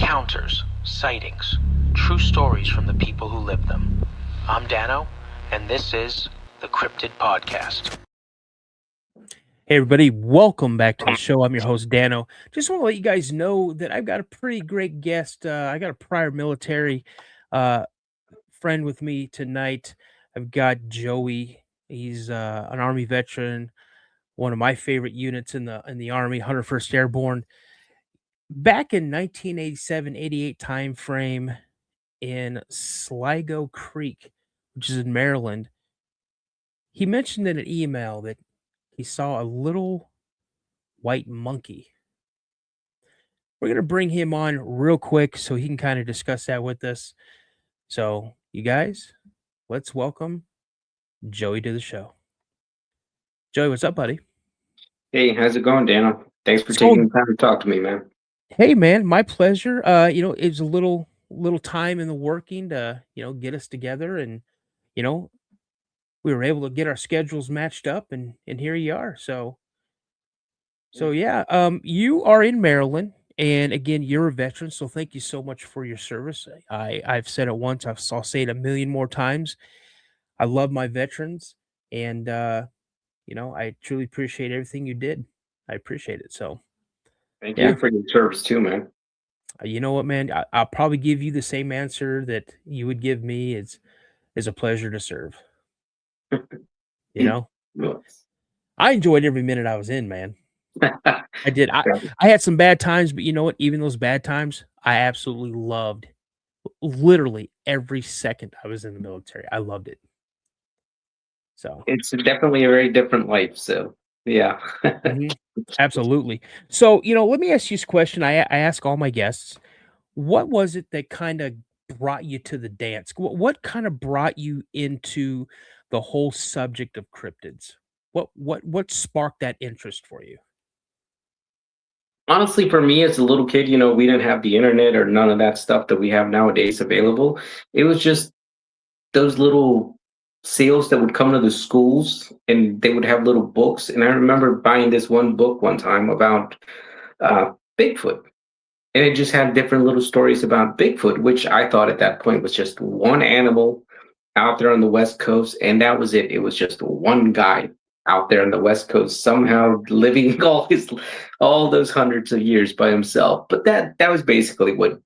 Encounters, sightings, true stories from the people who lived them. I'm Dano, and this is the Cryptid Podcast. Hey everybody, welcome back to the show. I'm your host Dano. Just want to let you guys know that I've got a pretty great guest. I got a prior military friend with me tonight. I've got Joey. He's an Army veteran, one of my favorite units in the Army, 101st Airborne. Back in 1987-88 time frame in Sligo Creek, which is in Maryland, he mentioned in an email that he saw a little white monkey. We're going to bring him on real quick so he can kind of discuss that with us. So, you guys, let's welcome Joey to the show. Joey, what's up, buddy? Hey, how's it going, Dano? Thanks for It's taking going- the time to talk to me, man. Hey, man, my pleasure. It was a little time in the working to, get us together, and we were able to get our schedules matched up, and here you are. So yeah, you are in Maryland, and again, you're a veteran, so thank you so much for your service. I've said it once, I'll say it a million more times. I love my veterans, and I truly appreciate everything you did. I appreciate it. So Thank yeah. you for your service too, man. You know what, man? I'll probably give you the same answer that you would give me. It's a pleasure to serve. I enjoyed every minute I was in, man. I did. I had some bad times, but you know what? Even those bad times, I absolutely loved. Literally every second I was in the military, I loved it. So It's definitely a very different life. So yeah. Absolutely. So let me ask you this question. I ask all my guests: what was it that kind of brought you to the dance? What kind of brought you into the whole subject of cryptids? What sparked that interest for you? Honestly, for me as a little kid, we didn't have the internet or none of that stuff that we have nowadays available. It was just those little sales that would come to the schools and they would have little books. And I remember buying this one book one time about Bigfoot. And it just had different little stories about Bigfoot, which I thought at that point was just one animal out there on the West Coast. And that was it. It was just one guy out there on the West Coast, somehow living all those hundreds of years by himself. But that was basically what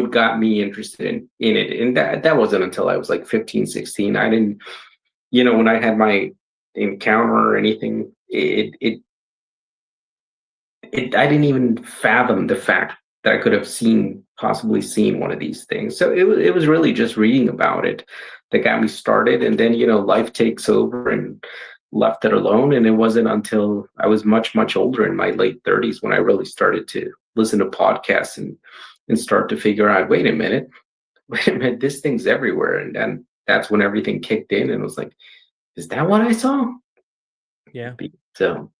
got me interested in it. And that wasn't until I was like 15, 16. I didn't, when I had my encounter or anything, I didn't even fathom the fact that I could have possibly seen one of these things. So it was really just reading about it that got me started. And then, life takes over and left it alone. And it wasn't until I was much, much older in my late 30s when I really started to listen to podcasts and start to figure out, wait a minute, this thing's everywhere. And then that's when everything kicked in and was like, is that what I saw? Yeah. So,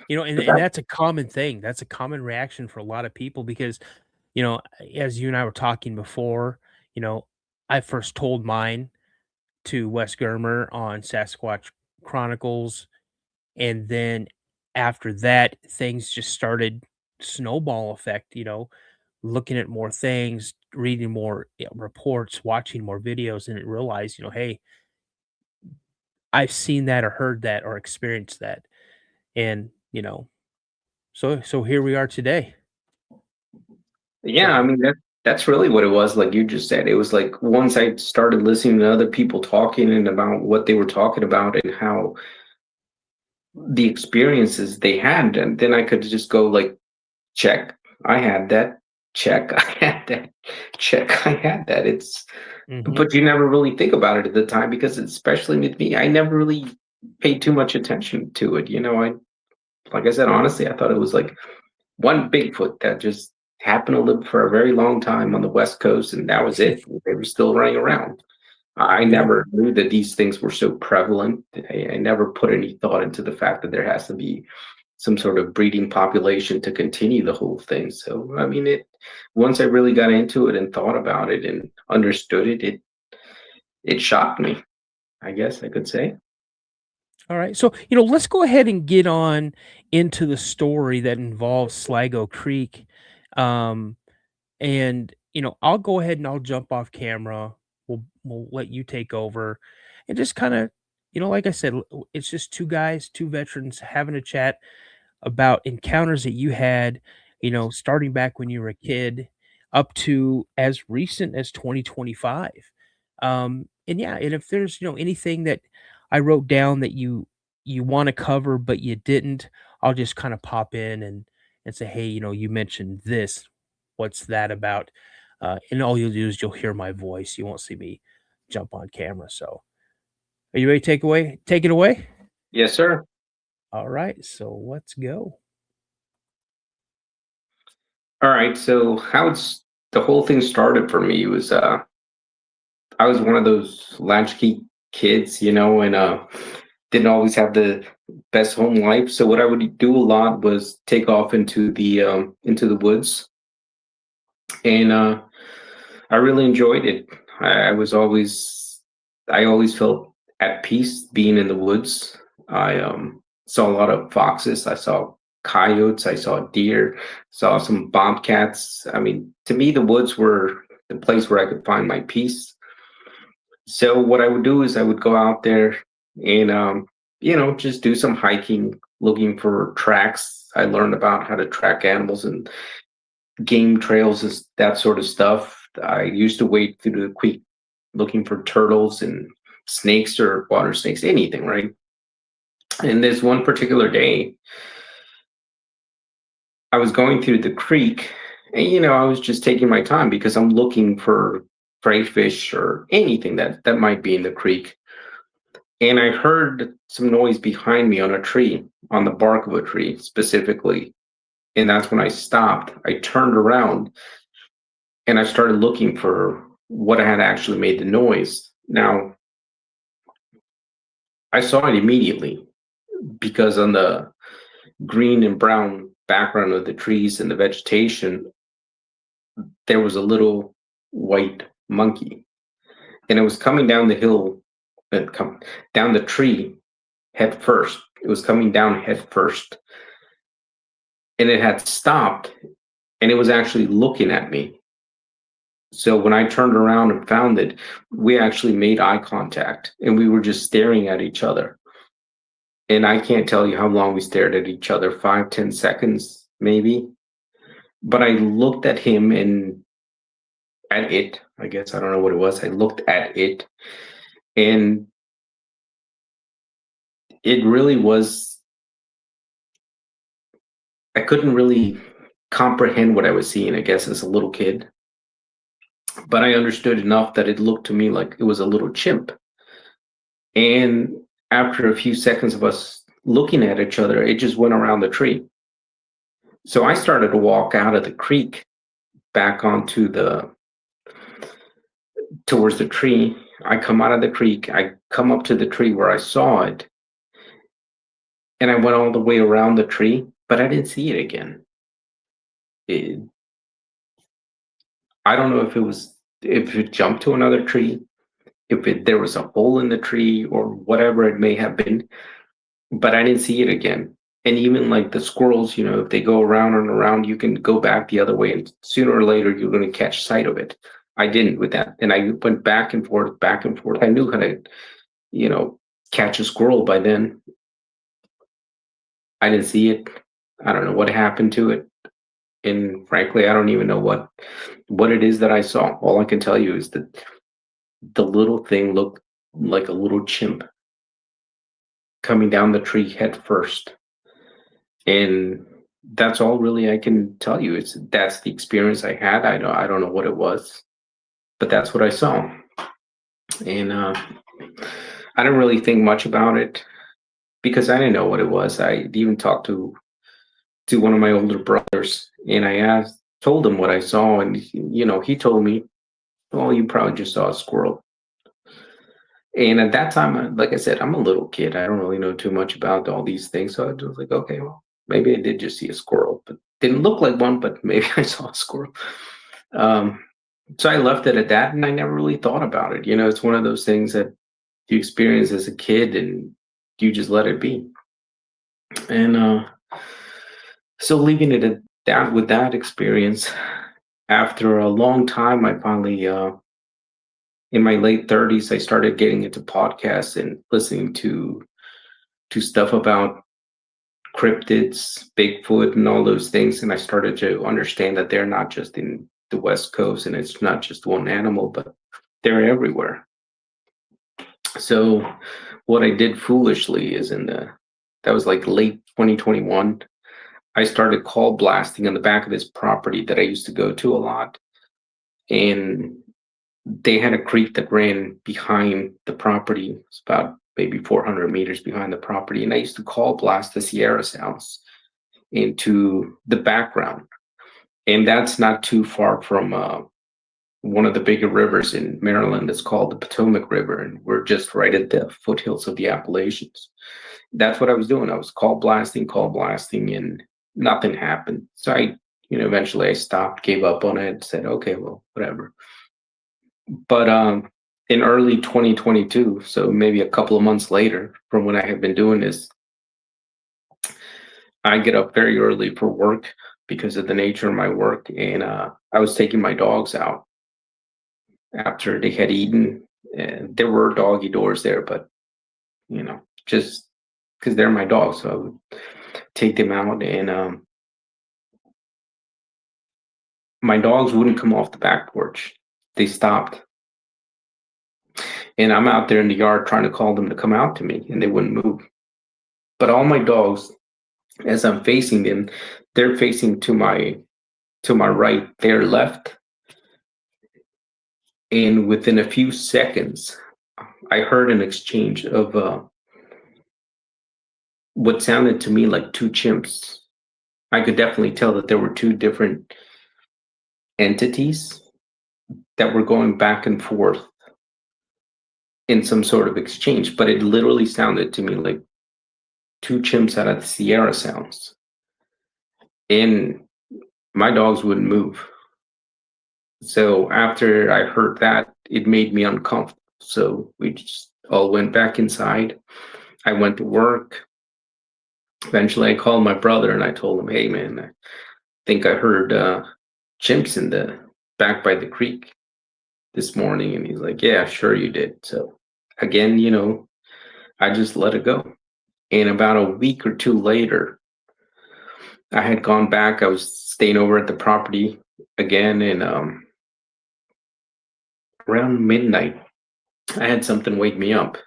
and that's a common thing. That's a common reaction for a lot of people because, as you and I were talking before, I first told mine to Wes Germer on Sasquatch Chronicles. And then after that, things just started snowball effect, looking at more things, reading more reports, watching more videos, and realized, hey, I've seen that or heard that or experienced that. And, so here we are today. Yeah, I mean that's really what it was. Like you just said, it was like once I started listening to other people talking and about what they were talking about and how the experiences they had, and then I could just go like, check, I had that. Check, I had that. Check, I had that. But you never really think about it at the time because, especially with me, I never really paid too much attention to it. Like I said, honestly, I thought it was like one Bigfoot that just happened to live for a very long time on the West Coast, and that was it. They were still running around. I never knew that these things were so prevalent. I never put any thought into the fact that there has to be some sort of breeding population to continue the whole thing. So, I mean, once I really got into it and thought about it and understood it, it shocked me, I guess I could say. All right. So, let's go ahead and get on into the story that involves Sligo Creek. And, I'll go ahead and I'll jump off camera. We'll let you take over and just kind of, like I said, it's just two guys, two veterans having a chat about encounters that you had, starting back when you were a kid up to as recent as 2025. And yeah, and if there's, anything that I wrote down that you want to cover but you didn't, I'll just kind of pop in and say, hey, you mentioned this. What's that about? And all you'll do is you'll hear my voice. You won't see me jump on camera. So, are you ready to take it away? Yes, sir. All right, so let's go. All right. So the whole thing started for me was I was one of those latchkey kids, and didn't always have the best home life. So what I would do a lot was take off into the woods, and I really enjoyed it. I was always I always felt at peace being in the woods. I saw a lot of foxes. I saw coyotes. I saw deer. Saw some bobcats. I mean, to me, the woods were the place where I could find my peace. So what I would do is I would go out there and just do some hiking, looking for tracks. I learned about how to track animals and game trails and that sort of stuff. I used to wade through the creek looking for turtles and snakes or water snakes, anything, right? And this one particular day, I was going through the creek and, I was just taking my time because I'm looking for crayfish or anything that might be in the creek. And I heard some noise behind me on a tree, on the bark of a tree specifically. And that's when I stopped. I turned around and I started looking for what had actually made the noise. Now, I saw it immediately because on the green and brown background of the trees and the vegetation, there was a little white monkey. And it was coming down the hill, down the tree head first. It was coming down head first. And it had stopped and it was actually looking at me. So when I turned around and found it, we actually made eye contact and we were just staring at each other. And I can't tell you how long we stared at each other, 5-10 seconds, maybe. But I looked at him and at it, I guess, I don't know what it was. I looked at it and it really was, I couldn't really comprehend what I was seeing, I guess, as a little kid. But I understood enough that it looked to me like it was a little chimp. And after a few seconds of us looking at each other, it just went around the tree. So I started to walk out of the creek back towards the tree. I come out of the creek, I come up to the tree where I saw it, and I went all the way around the tree, but I didn't see it again. I don't know if it jumped to another tree, there was a hole in the tree or whatever it may have been, but I didn't see it again. And even like the squirrels, if they go around and around, you can go back the other way and sooner or later you're going to catch sight of it. I didn't with that. And I went back and forth, back and forth. I knew how to, catch a squirrel by then. I didn't see it. I don't know what happened to it. And frankly, I don't even know what it is that I saw. All I can tell you is that the little thing looked like a little chimp coming down the tree head first. And that's all really I can tell you. That's the experience I had. I don't know what it was, but that's what I saw. And I didn't really think much about it because I didn't know what it was. I even talked to one of my older brothers, and I told him what I saw, and he told me, "Well, you probably just saw a squirrel." And at that time, like I said, I'm a little kid. I don't really know too much about all these things, so I was like, "Okay, well, maybe I did just see a squirrel, but didn't look like one, but maybe I saw a squirrel." So I left it at that, and I never really thought about it. It's one of those things that you experience as a kid, and you just let it be. And so leaving it at that with that experience, after a long time, I finally, in my late 30s, I started getting into podcasts and listening to stuff about cryptids, Bigfoot, and all those things. And I started to understand that they're not just in the West Coast, and it's not just one animal, but they're everywhere. So what I did foolishly is that was like late 2021. I started call blasting on the back of this property that I used to go to a lot. And they had a creek that ran behind the property. It's about maybe 400 meters behind the property. And I used to call blast the Sierra sounds into the background. And that's not too far from one of the bigger rivers in Maryland. It's called the Potomac River. And we're just right at the foothills of the Appalachians. That's what I was doing. I was call blasting, and nothing happened. So eventually I stopped, gave up on it, said, okay, well, whatever. But in early 2022, so maybe a couple of months later from when I had been doing this, I get up very early for work because of the nature of my work. And I was taking my dogs out after they had eaten. And there were doggy doors there, but, just because they're my dogs. So I would take them out, and my dogs wouldn't come off the back porch. They stopped. And I'm out there in the yard trying to call them to come out to me, and they wouldn't move. But all my dogs, as I'm facing them, they're facing to my right, their left. And within a few seconds, I heard an exchange of what sounded to me like two chimps. I could definitely tell that there were two different entities that were going back and forth in some sort of exchange, but it literally sounded to me like two chimps out of the Sierra sounds. And my dogs wouldn't move. So after I heard that, it made me uncomfortable. So we just all went back inside. I went to work. Eventually I called my brother and I told him, hey man, I think I heard chimps in the back by the creek this morning. And he's like, yeah, sure you did. So again, I just let it go. And about a week or two later, I had gone back. I was staying over at the property again, and around midnight, I had something wake me up.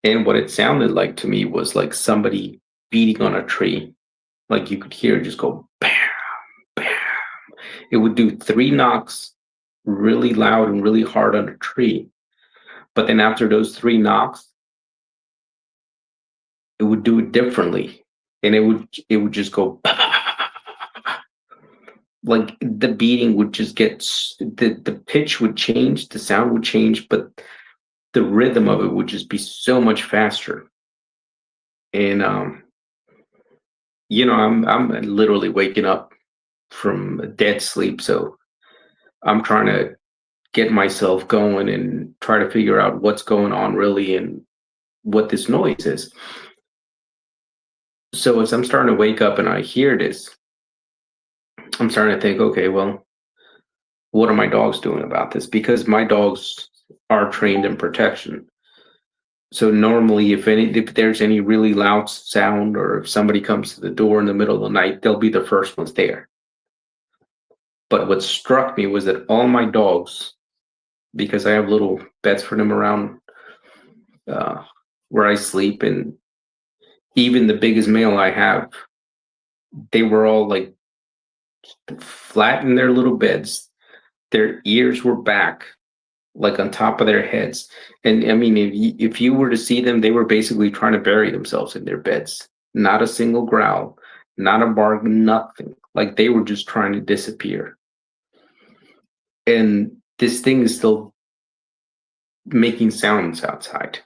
And what it sounded like to me was like somebody beating on a tree. Like you could hear it just go bam, bam. It would do 3 knocks really loud and really hard on a tree. But then after those 3 knocks, it would do it differently. And it would just go like the beating would just get, the pitch would change, the sound would change, but the rhythm of it would just be so much faster. And I'm literally waking up from a dead sleep, so I'm trying to get myself going and try to figure out what's going on really and what this noise is. So as I'm starting to wake up and I hear this, I'm starting to think, okay, well, what are my dogs doing about this? Because my dogs are trained in protection. So normally if there's any really loud sound, or if somebody comes to the door in the middle of the night, they'll be the first ones there. But what struck me was that all my dogs, because I have little beds for them around where I sleep, and even the biggest male I have, they were all like flat in their little beds. Their ears were back, like on top of their heads. And I mean, if you were to see them, they were basically trying to bury themselves in their beds. Not a single growl, not a bark, nothing. Like they were just trying to disappear. And this thing is still making sounds outside.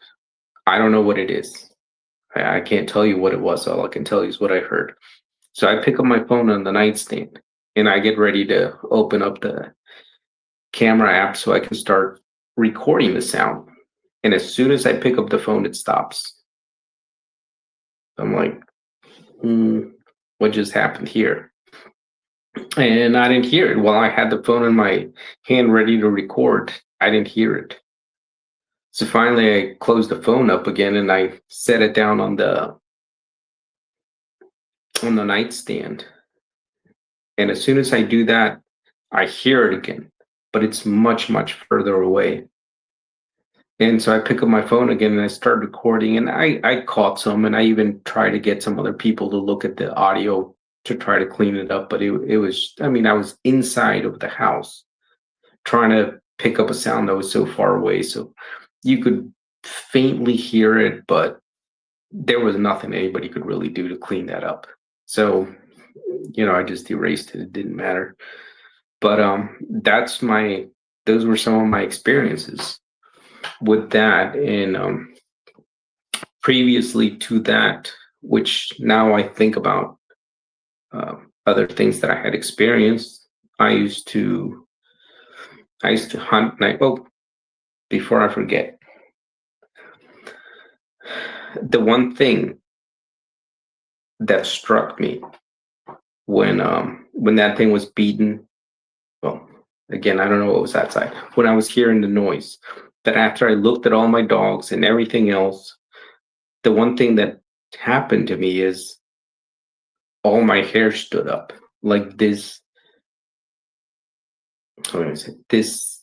I don't know what it is. I can't tell you what it was. All I can tell you is what I heard. So I pick up my phone on the nightstand and I get ready to open up the camera app so I can start recording the sound. And as soon as I pick up the phone, it stops. I'm like, what just happened here? and I didn't hear it. While I had the phone in my hand ready to record, I didn't hear it. So finally, I closed the phone up again and I set it down on the nightstand. And as soon as I do that, I hear it again, but it's much, much further away. And so I pick up my phone again and I start recording, and I caught some, and I even tried to get some other people to look at the audio to try to clean it up. But it was, I mean, I was inside of the house trying to pick up a sound that was so far away. So you could faintly hear it, but there was nothing anybody could really do to clean that up. So, I just erased it. It didn't matter. But those were some of my experiences with that. And previously to that, which now I think about other things that I had experienced, I used to hunt night. Oh, before I forget, the one thing that struck me when that thing was beaten, well, again, I don't know what was outside, when I was hearing the noise, that after I looked at all my dogs and everything else, the one thing that happened to me is all my hair stood up. Like this, how do I say, this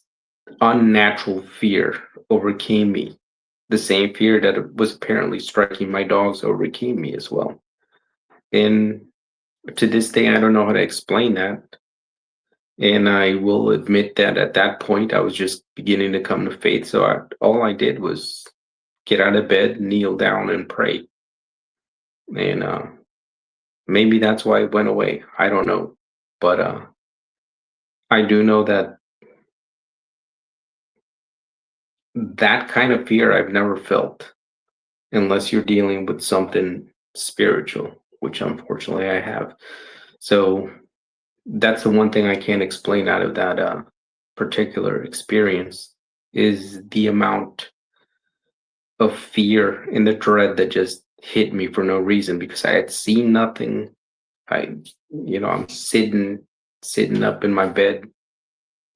unnatural fear overcame me. The same fear that was apparently striking my dogs overcame me as well. And to this day, I don't know how to explain that. And I will admit that at that point, I was just beginning to come to faith. So all I did was get out of bed, kneel down, and pray. And maybe that's why it went away. I don't know. But I do know that that kind of fear I've never felt unless you're dealing with something spiritual, which unfortunately I have. So that's the one thing I can't explain out of that particular experience, is the amount of fear and the dread that just hit me for no reason, because I had seen nothing. I'm sitting up in my bed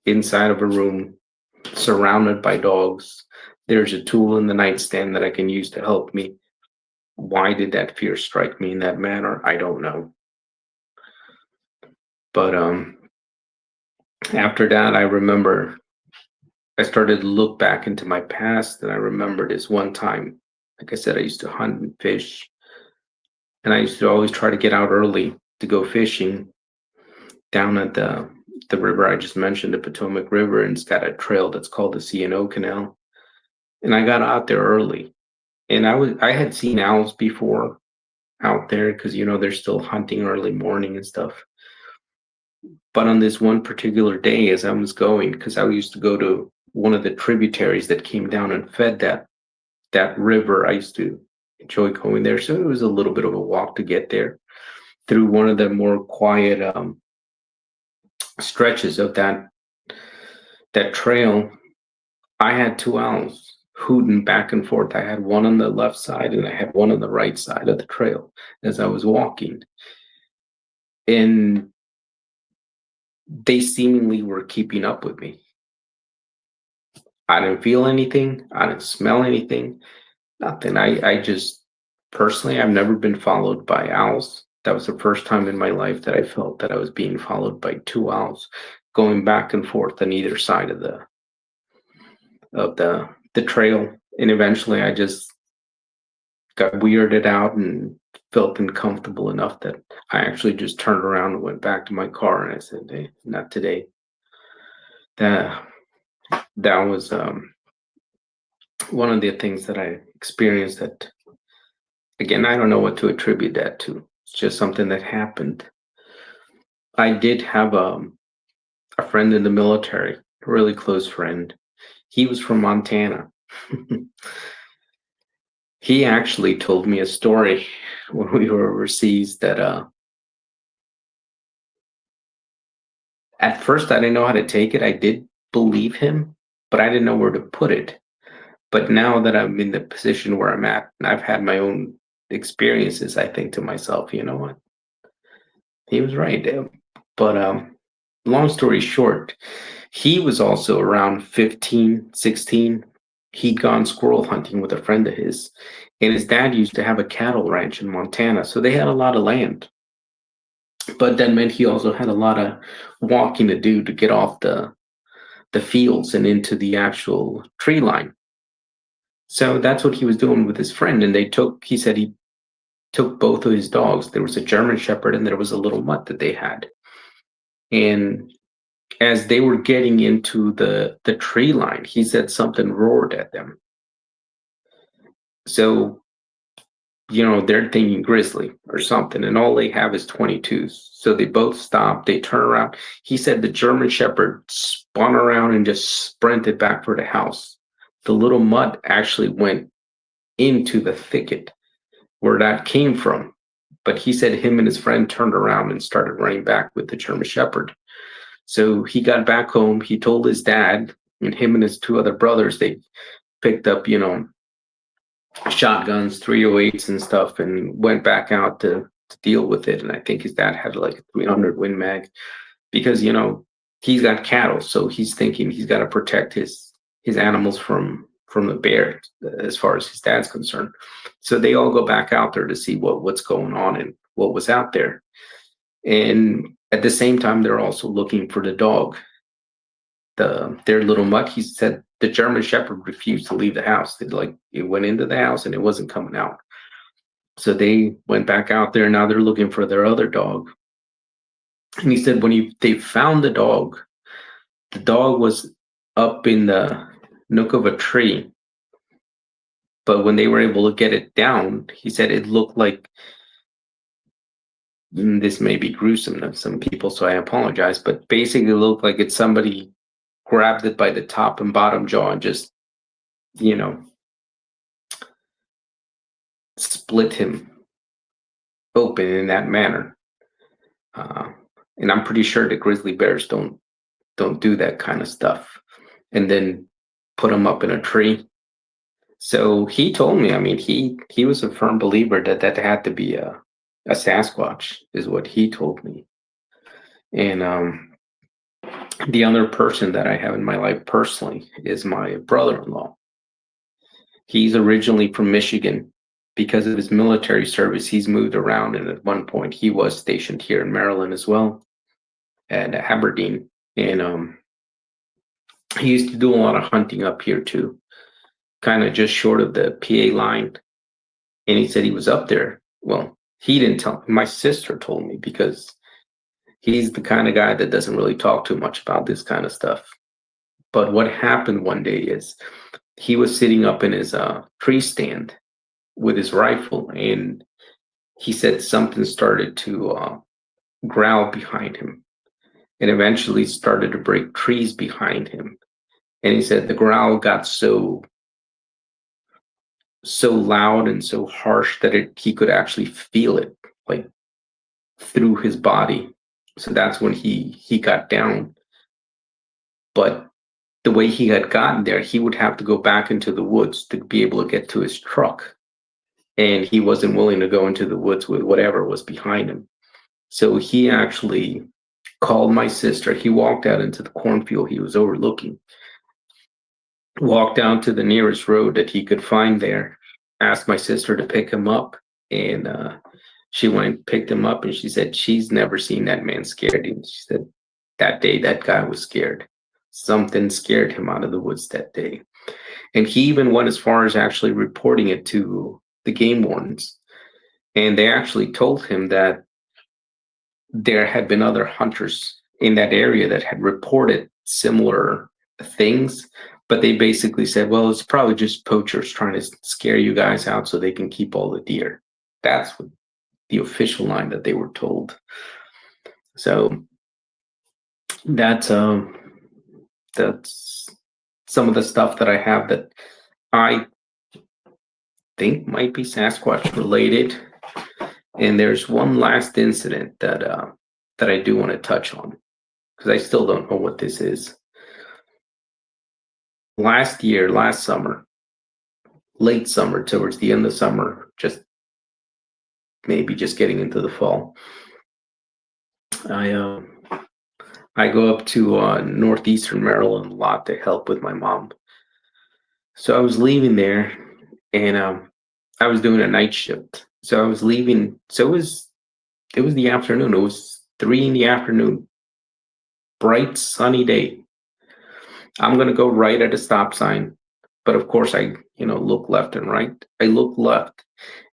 inside of a room surrounded by dogs. There's a tool in the nightstand that I can use to help me. Why did that fear strike me in that manner? I don't know. But after that, I remember I started to look back into my past, and I remember this one time, like I said, I used to hunt and fish, and I used to always try to get out early to go fishing down at the river I just mentioned, the Potomac River, and it's got a trail that's called the C&O Canal. And I got out there early, and I had seen owls before out there, because they're still hunting early morning and stuff. But on this one particular day, as I was going, because I used to go to one of the tributaries that came down and fed that river, I used to enjoy going there. So it was a little bit of a walk to get there through one of the more quiet stretches of that trail. I had two owls hooting back and forth. I had one on the left side and I had one on the right side of the trail as I was walking. And they seemingly were keeping up with me. I didn't feel anything. I didn't smell anything. Nothing. I just, personally, I've never been followed by owls. That was the first time in my life that I felt that I was being followed by two owls going back and forth on either side of the trail. And eventually I just got weirded out and felt uncomfortable enough that I actually just turned around and went back to my car, and I said, "Hey, not today." That was one of the things that I experienced that, again, I don't know what to attribute that to. It's just something that happened. I did have a friend in the military, a really close friend. He was from Montana. He actually told me a story when we were overseas that at first I didn't know how to take it. I did believe him, but I didn't know where to put it. But now that I'm in the position where I'm at, and I've had my own experiences, I think to myself, you know what? He was right. But long story short, he was also around 15, 16. He'd gone squirrel hunting with a friend of his, and his dad used to have a cattle ranch in Montana, so they had a lot of land. But that meant he also had a lot of walking to do to get off the fields and into the actual tree line. So that's what he was doing with his friend, and he said he took both of his dogs. There was a German Shepherd and there was a little mutt that they had. And as they were getting into the tree line, he said something roared at them. So, they're thinking grizzly or something, and all they have is 22s. So they both stop, they turn around. He said the German Shepherd spun around and just sprinted back for the house. The little mutt actually went into the thicket where that came from. But he said him and his friend turned around and started running back with the German Shepherd. So he got back home. He told his dad, and him and his two other brothers, they picked up, shotguns, 308s and stuff, and went back out to deal with it. And I think his dad had like a 300 Win Mag because, he's got cattle. So he's thinking he's got to protect his animals from the bear as far as his dad's concerned. So they all go back out there to see what's going on and what was out there. And at the same time, they're also looking for the dog, their little mutt. He said the German Shepherd refused to leave the house. It went into the house and it wasn't coming out. So they went back out there. Now they're looking for their other dog. And he said they found the dog was up in the nook of a tree. But when they were able to get it down, he said it looked like, this may be gruesome to some people, so I apologize, but basically it looked like it's somebody grabbed it by the top and bottom jaw and just, split him open in that manner. And I'm pretty sure the grizzly bears don't do that kind of stuff and then put him up in a tree. So he told me, he was a firm believer that had to be a Sasquatch, is what he told me. And the other person that I have in my life personally is my brother-in-law. He's originally from Michigan. Because of his military service, he's moved around, and at one point he was stationed here in Maryland as well, at Aberdeen. And he used to do a lot of hunting up here too, kind of just short of the PA line. And he said he was up there. Well, he didn't tell me. My sister told me, because he's the kind of guy that doesn't really talk too much about this kind of stuff. But what happened one day is he was sitting up in his tree stand with his rifle, and he said something started to growl behind him and eventually started to break trees behind him. And he said the growl got so loud and so harsh that he could actually feel it like through his body. So that's when he got down. But the way he had gotten there, he would have to go back into the woods to be able to get to his truck. And he wasn't willing to go into the woods with whatever was behind him. So he actually called my sister. He walked out into the cornfield he was overlooking, walked down to the nearest road that he could find there, asked my sister to pick him up. And she went and picked him up, and she said she's never seen that man scared. And she said that day that guy was scared. Something scared him out of the woods that day. And he even went as far as actually reporting it to the game wardens. And they actually told him that there had been other hunters in that area that had reported similar things, but they basically said, well, it's probably just poachers trying to scare you guys out so they can keep all the deer. That's what the official line that they were told. So that's some of the stuff that I have that I think might be Sasquatch related. And there's one last incident that I do want to touch on, because I still don't know what this is. Last summer, late summer, towards the end of summer, just getting into the fall, I I go up to northeastern Maryland a lot to help with my mom. So I was leaving there, and I was doing a night shift. So I was leaving. So it was the afternoon. It was 3 in the afternoon. Bright sunny day. I'm gonna go right at a stop sign, but of course I look left and right. I look left,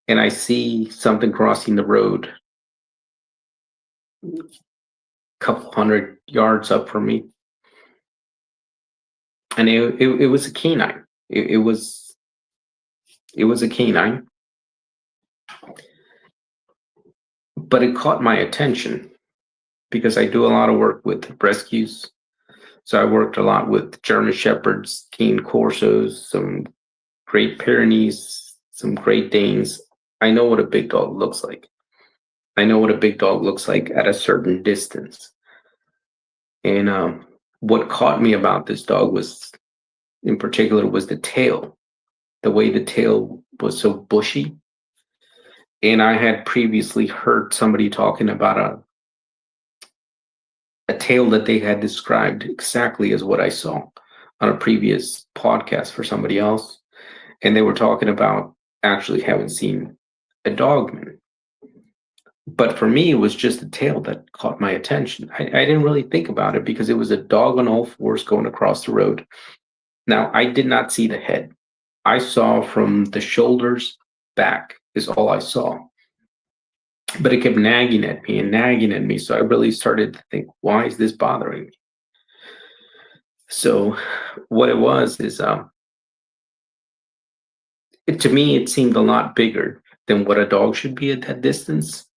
and I see something crossing the road, a couple 100 yards up from me, and it was a canine. It was a canine, but it caught my attention because I do a lot of work with rescues. So I worked a lot with German Shepherds, Cane Corsos, some Great Pyrenees, some Great Danes. I know what a big dog looks like. I know what a big dog looks like at a certain distance. And what caught me about this dog in particular, was the tail. The way the tail was so bushy. And I had previously heard somebody talking about a tail that they had described exactly as what I saw on a previous podcast for somebody else. And they were talking about actually having seen a Dogman. But for me, it was just the tail that caught my attention. I didn't really think about it because it was a dog on all fours going across the road. Now, I did not see the head. I saw from the shoulders back is all I saw. But it kept nagging at me and nagging at me. So I really started to think, why is this bothering me? So what it was is, to me, it seemed a lot bigger than what a dog should be at that distance.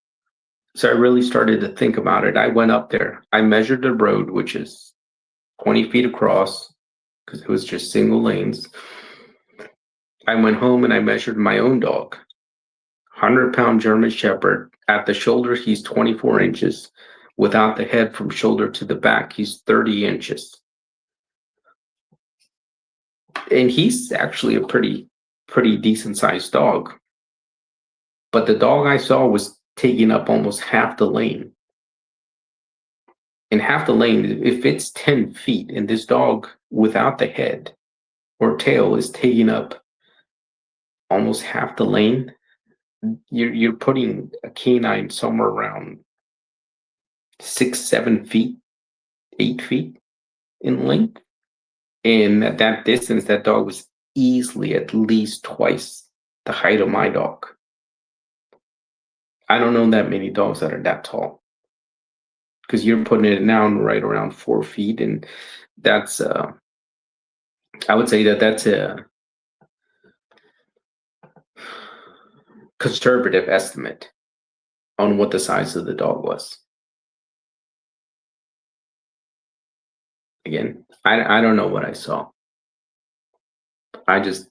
So I really started to think about it. I went up there. I measured the road, which is 20 feet across, because it was just single lanes. I went home and I measured my own dog, 100-pound German Shepherd. At the shoulder, he's 24 inches. Without the head, from shoulder to the back, he's 30 inches. And he's actually a pretty decent sized dog. But the dog I saw was taking up almost half the lane. And half the lane, if it's 10 feet, and this dog without the head or tail is taking up almost half the lane, you're putting a canine somewhere around 6, 7 feet, 8 feet in length. And at that distance, that dog was easily at least twice the height of my dog. I don't know that many dogs that are that tall, because you're putting it down right around 4 feet. And that's, I would say that's a conservative estimate on what the size of the dog was. Again, I don't know what I saw. I just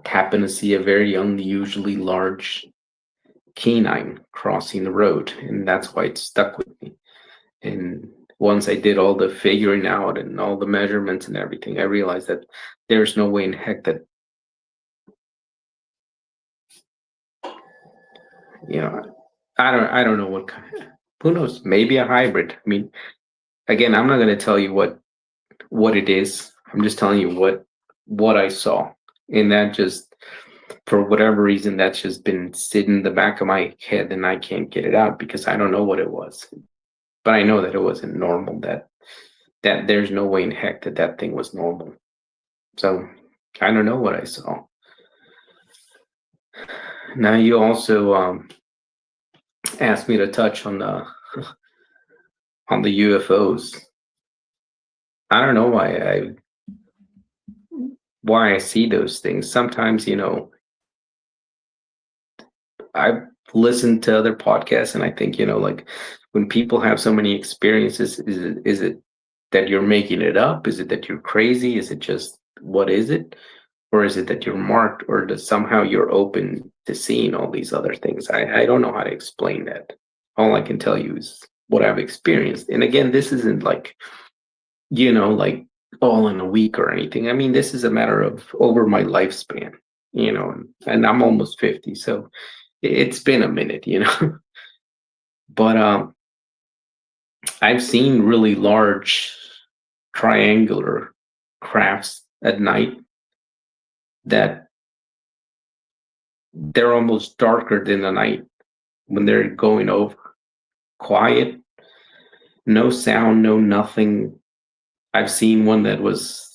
happened to see a very unusually large canine crossing the road, and that's why it stuck with me. And once I did all the figuring out and all the measurements and everything, I realized that there's no way in heck that, I don't know what kind. Who knows? Maybe a hybrid. I mean, again, I'm not going to tell you what it is. I'm just telling you what I saw, and that just, for whatever reason, that's just been sitting in the back of my head, and I can't get it out because I don't know what it was. But I know that it wasn't normal. That there's no way in heck that thing was normal. So I don't know what I saw. Now you also asked me to touch on the UFOs. I don't know why I see those things. Sometimes, I've listened to other podcasts, and I think, like, when people have so many experiences, is it that you're making it up? Is it that you're crazy? Is it just, what is it? Or is it that you're marked, or that somehow you're open to seeing all these other things? I don't know how to explain that. All I can tell you is what I've experienced. And again, this isn't like, like all in a week or anything. I mean, this is a matter of over my lifespan, and I'm almost 50. So it's been a minute, But I've seen really large triangular crafts at night that they're almost darker than the night when they're going over. Quiet, no sound, no nothing. I've seen one that was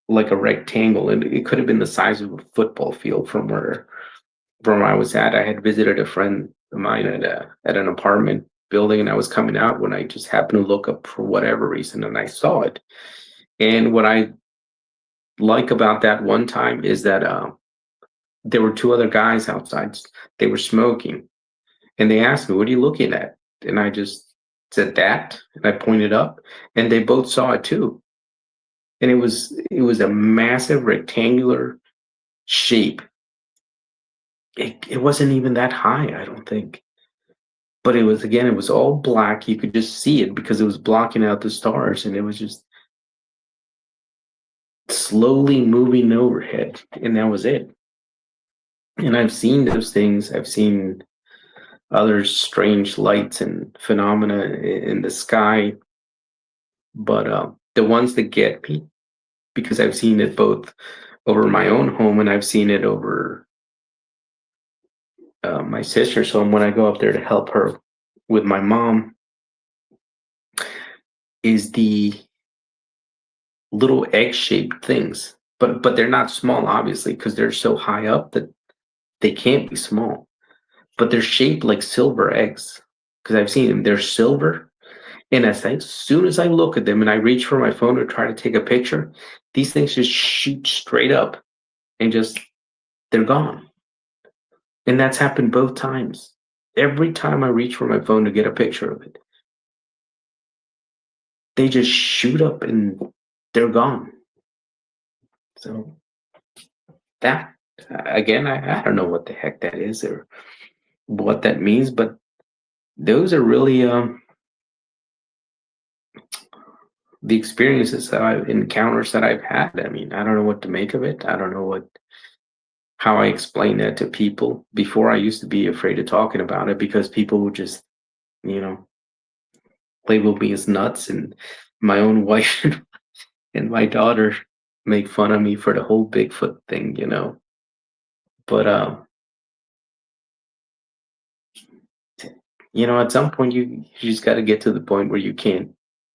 like a rectangle, and it could have been the size of a football field from where I was at. I had visited a friend of mine at an apartment building, and I was coming out when I just happened to look up for whatever reason, and I saw it. And what I like about that one time is that there were two other guys outside. They were smoking, and they asked me, "What are you looking at?" And I just said that, and I pointed up, and they both saw it too. And it was a massive rectangular shape. It wasn't even that high, I don't think. But it was all black. You could just see it because it was blocking out the stars, and it was just slowly moving overhead, and that was it. And I've seen those things. I've seen other strange lights and phenomena in the sky. But the ones that get me, because I've seen it both over my own home and I've seen it over my sister's home when I go up there to help her with my mom, is the little egg-shaped things. But they're not small, obviously, because they're so high up that they can't be small. But they're shaped like silver eggs, because I've seen them. They're silver. And as soon as I look at them and I reach for my phone to try to take a picture, these things just shoot straight up and they're gone. And that's happened both times. Every time I reach for my phone to get a picture of it, they just shoot up and they're gone. So that, again, I don't know what the heck that is or what that means, but those are really the experiences encounters that I've had. I mean, I don't know what to make of it. I don't know how I explain that to people. Before, I used to be afraid of talking about it because people would just, label me as nuts, and my own wife and my daughter make fun of me for the whole Bigfoot thing, But at some point you just got to get to the point where you can't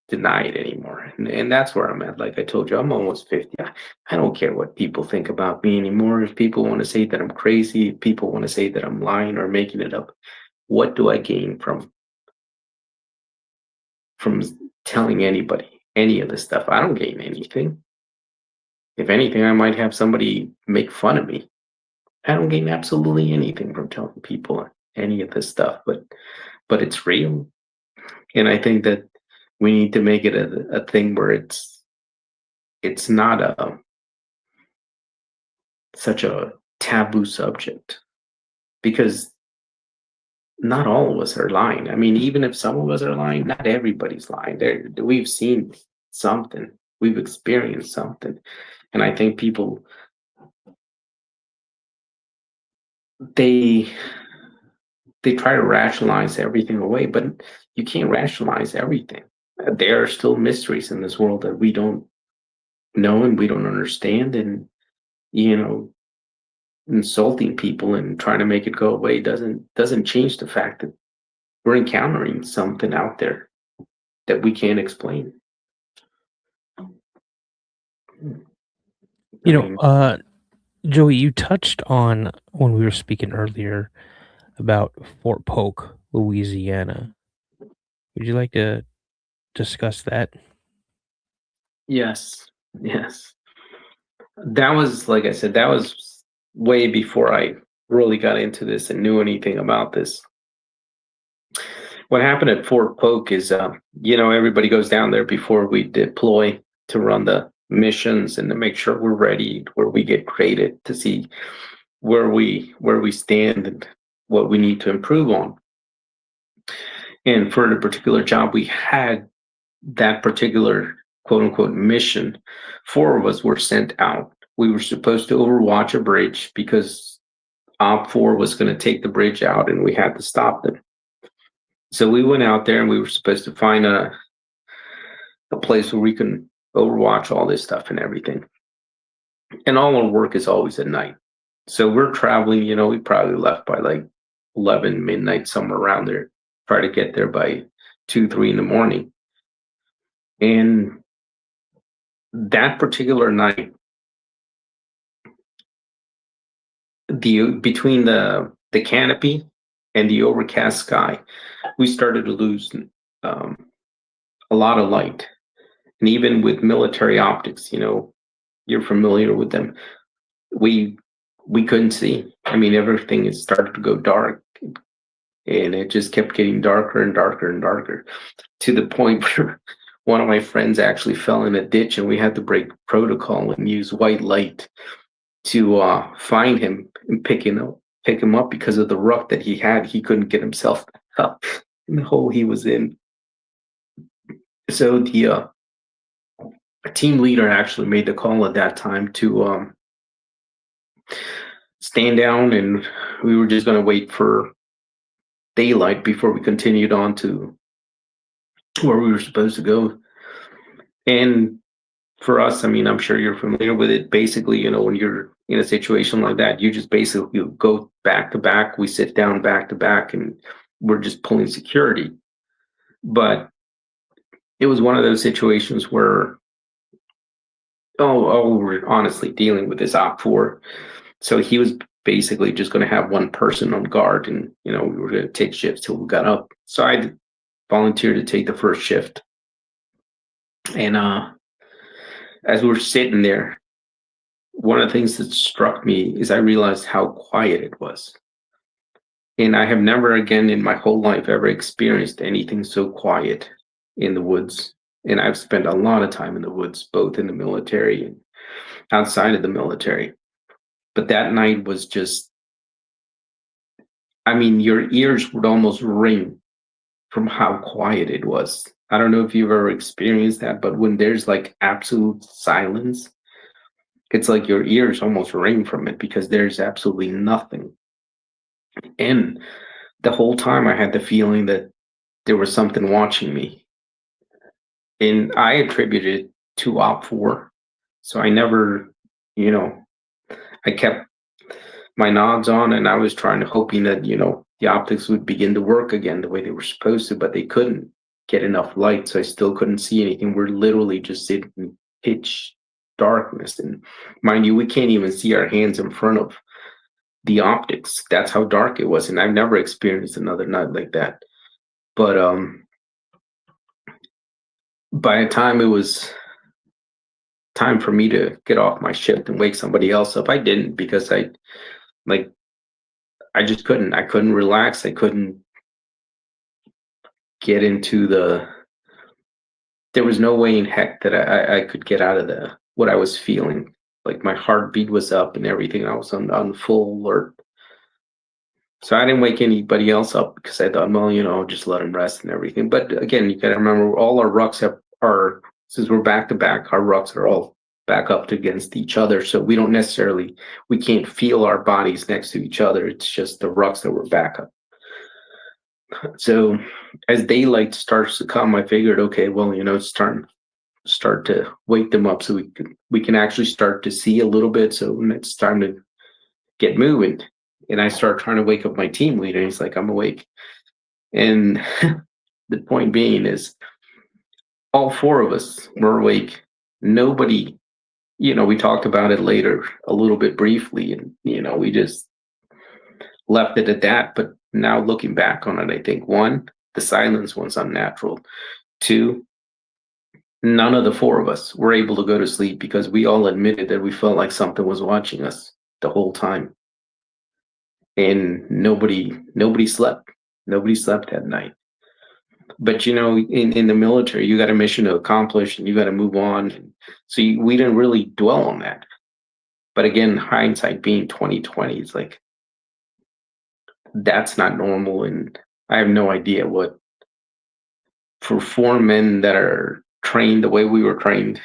deny it anymore, and that's where I'm at. Like I told you, I'm almost 50. I don't care what people think about me anymore. If people want to say that I'm crazy, if people want to say that I'm lying or making it up, what do I gain from telling anybody any of this stuff? I don't gain anything. If anything, I might have somebody make fun of me. I don't gain absolutely anything from telling people any of this stuff, but it's real. And I think that we need to make it a thing where it's not such a taboo subject, because not all of us are lying. I mean, even if some of us are lying, not everybody's lying. We've seen something, we've experienced something, and I think people they try to rationalize everything away, but you can't rationalize everything. There are still mysteries in this world that we don't know and we don't understand, and insulting people and trying to make it go away doesn't change the fact that we're encountering something out there that we can't explain. Joey, you touched on, when we were speaking earlier, about Fort Polk, Louisiana. Would you like to discuss that? Yes. That was, like I said, that was way before I really got into this and knew anything about this. What happened at Fort Polk is, everybody goes down there before we deploy to run the missions and to make sure we're ready, where we get graded to see where we stand and what we need to improve on. And for the particular job we had, that particular quote unquote mission, 4 of us were sent out. We were supposed to overwatch a bridge because Op 4 was going to take the bridge out and we had to stop them. So we went out there and we were supposed to find a place where we can overwatch all this stuff and everything. And all our work is always at night. So we're traveling, we probably left by like 11 midnight, somewhere around there. Try to get there by 2, 3 in the morning. And that particular night, between the canopy and the overcast sky, we started to lose a lot of light. And even with military optics, you're familiar with them. We couldn't see. I mean, everything had started to go dark, and it just kept getting darker and darker and darker, to the point where one of my friends actually fell in a ditch, and we had to break protocol and use white light to find him and pick him up because of the ruck that he had. He couldn't get himself up in the hole he was in. So the team leader actually made the call at that time to stand down, and we were just going to wait for daylight before we continued on to where we were supposed to go. And for us, I mean, I'm sure you're familiar with it. Basically, when you're in a situation like that, you just basically go back to back. We sit down back to back, and we're just pulling security. But it was one of those situations where, we're honestly dealing with this Op 4. So he was basically just going to have one person on guard, and, we were going to take shifts till we got up. So I volunteered to take the first shift. And as we were sitting there, one of the things that struck me is I realized how quiet it was. And I have never again in my whole life ever experienced anything so quiet in the woods. And I've spent a lot of time in the woods, both in the military and outside of the military. But that night was just, I mean, your ears would almost ring from how quiet it was. I don't know if you've ever experienced that, but when there's like absolute silence, it's like your ears almost ring from it because there's absolutely nothing. And the whole time I had the feeling that there was something watching me. And I attributed it to Op 4. So I never, I kept my nods on, and I was hoping that, the optics would begin to work again the way they were supposed to, but they couldn't get enough light. So I still couldn't see anything. We're literally just sitting in pitch darkness. And mind you, we can't even see our hands in front of the optics. That's how dark it was. And I've never experienced another night like that. But by the time it was time for me to get off my shift and wake somebody else up, I didn't, because I just couldn't. I couldn't relax. I couldn't get into there was no way in heck that I could get out of what I was feeling. Like my heartbeat was up and everything. I was on full alert. So I didn't wake anybody else up because I thought, well, just let them rest and everything. But again, you got to remember, all our rucks since we're back to back, our rucks are all back up against each other. So we can't feel our bodies next to each other. It's just the rucks that were back up. So as daylight starts to come, I figured, okay, well, it's time start to wake them up so we can actually start to see a little bit. So it's time to get moving. And I start trying to wake up my team leader. He's like, I'm awake. And the point being is, all 4 of us were awake. Nobody, we talked about it later a little bit briefly, and, we just left it at that. But now looking back on it, I think, 1, the silence was unnatural. 2, none of the 4 of us were able to go to sleep because we all admitted that we felt like something was watching us the whole time. And nobody slept. Nobody slept that night. But, in the military, you got a mission to accomplish and you got to move on. So we didn't really dwell on that. But again, hindsight being 2020, it's like, that's not normal. And I have no idea what, for 4 men that are trained the way we were trained,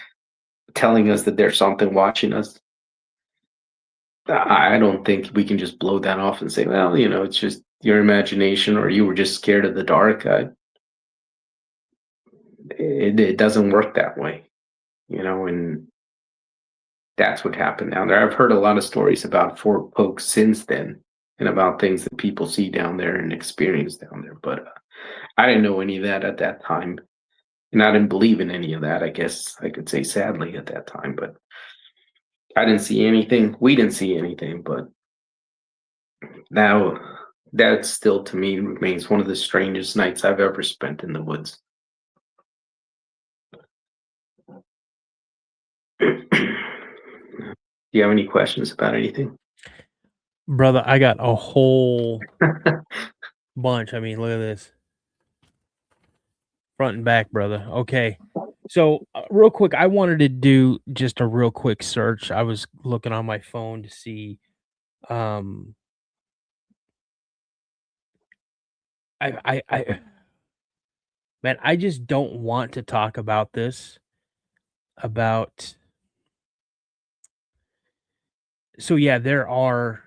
telling us that there's something watching us, I don't think we can just blow that off and say, well, it's just your imagination, or you were just scared of the dark. It doesn't work that way, and that's what happened down there. I've heard a lot of stories about Fort Polk since then, and about things that people see down there and experience down there. But I didn't know any of that at that time, and I didn't believe in any of that. I guess I could say sadly at that time, but I didn't see anything. We didn't see anything, but now that still to me remains one of the strangest nights I've ever spent in the woods. Do you have any questions about anything? Brother, I got a whole bunch. I mean, look at this. Front and back, brother. Okay. So, real quick, I wanted to do just a real quick search. I was looking on my phone to see um I man, I just don't want to talk about this about so yeah, there are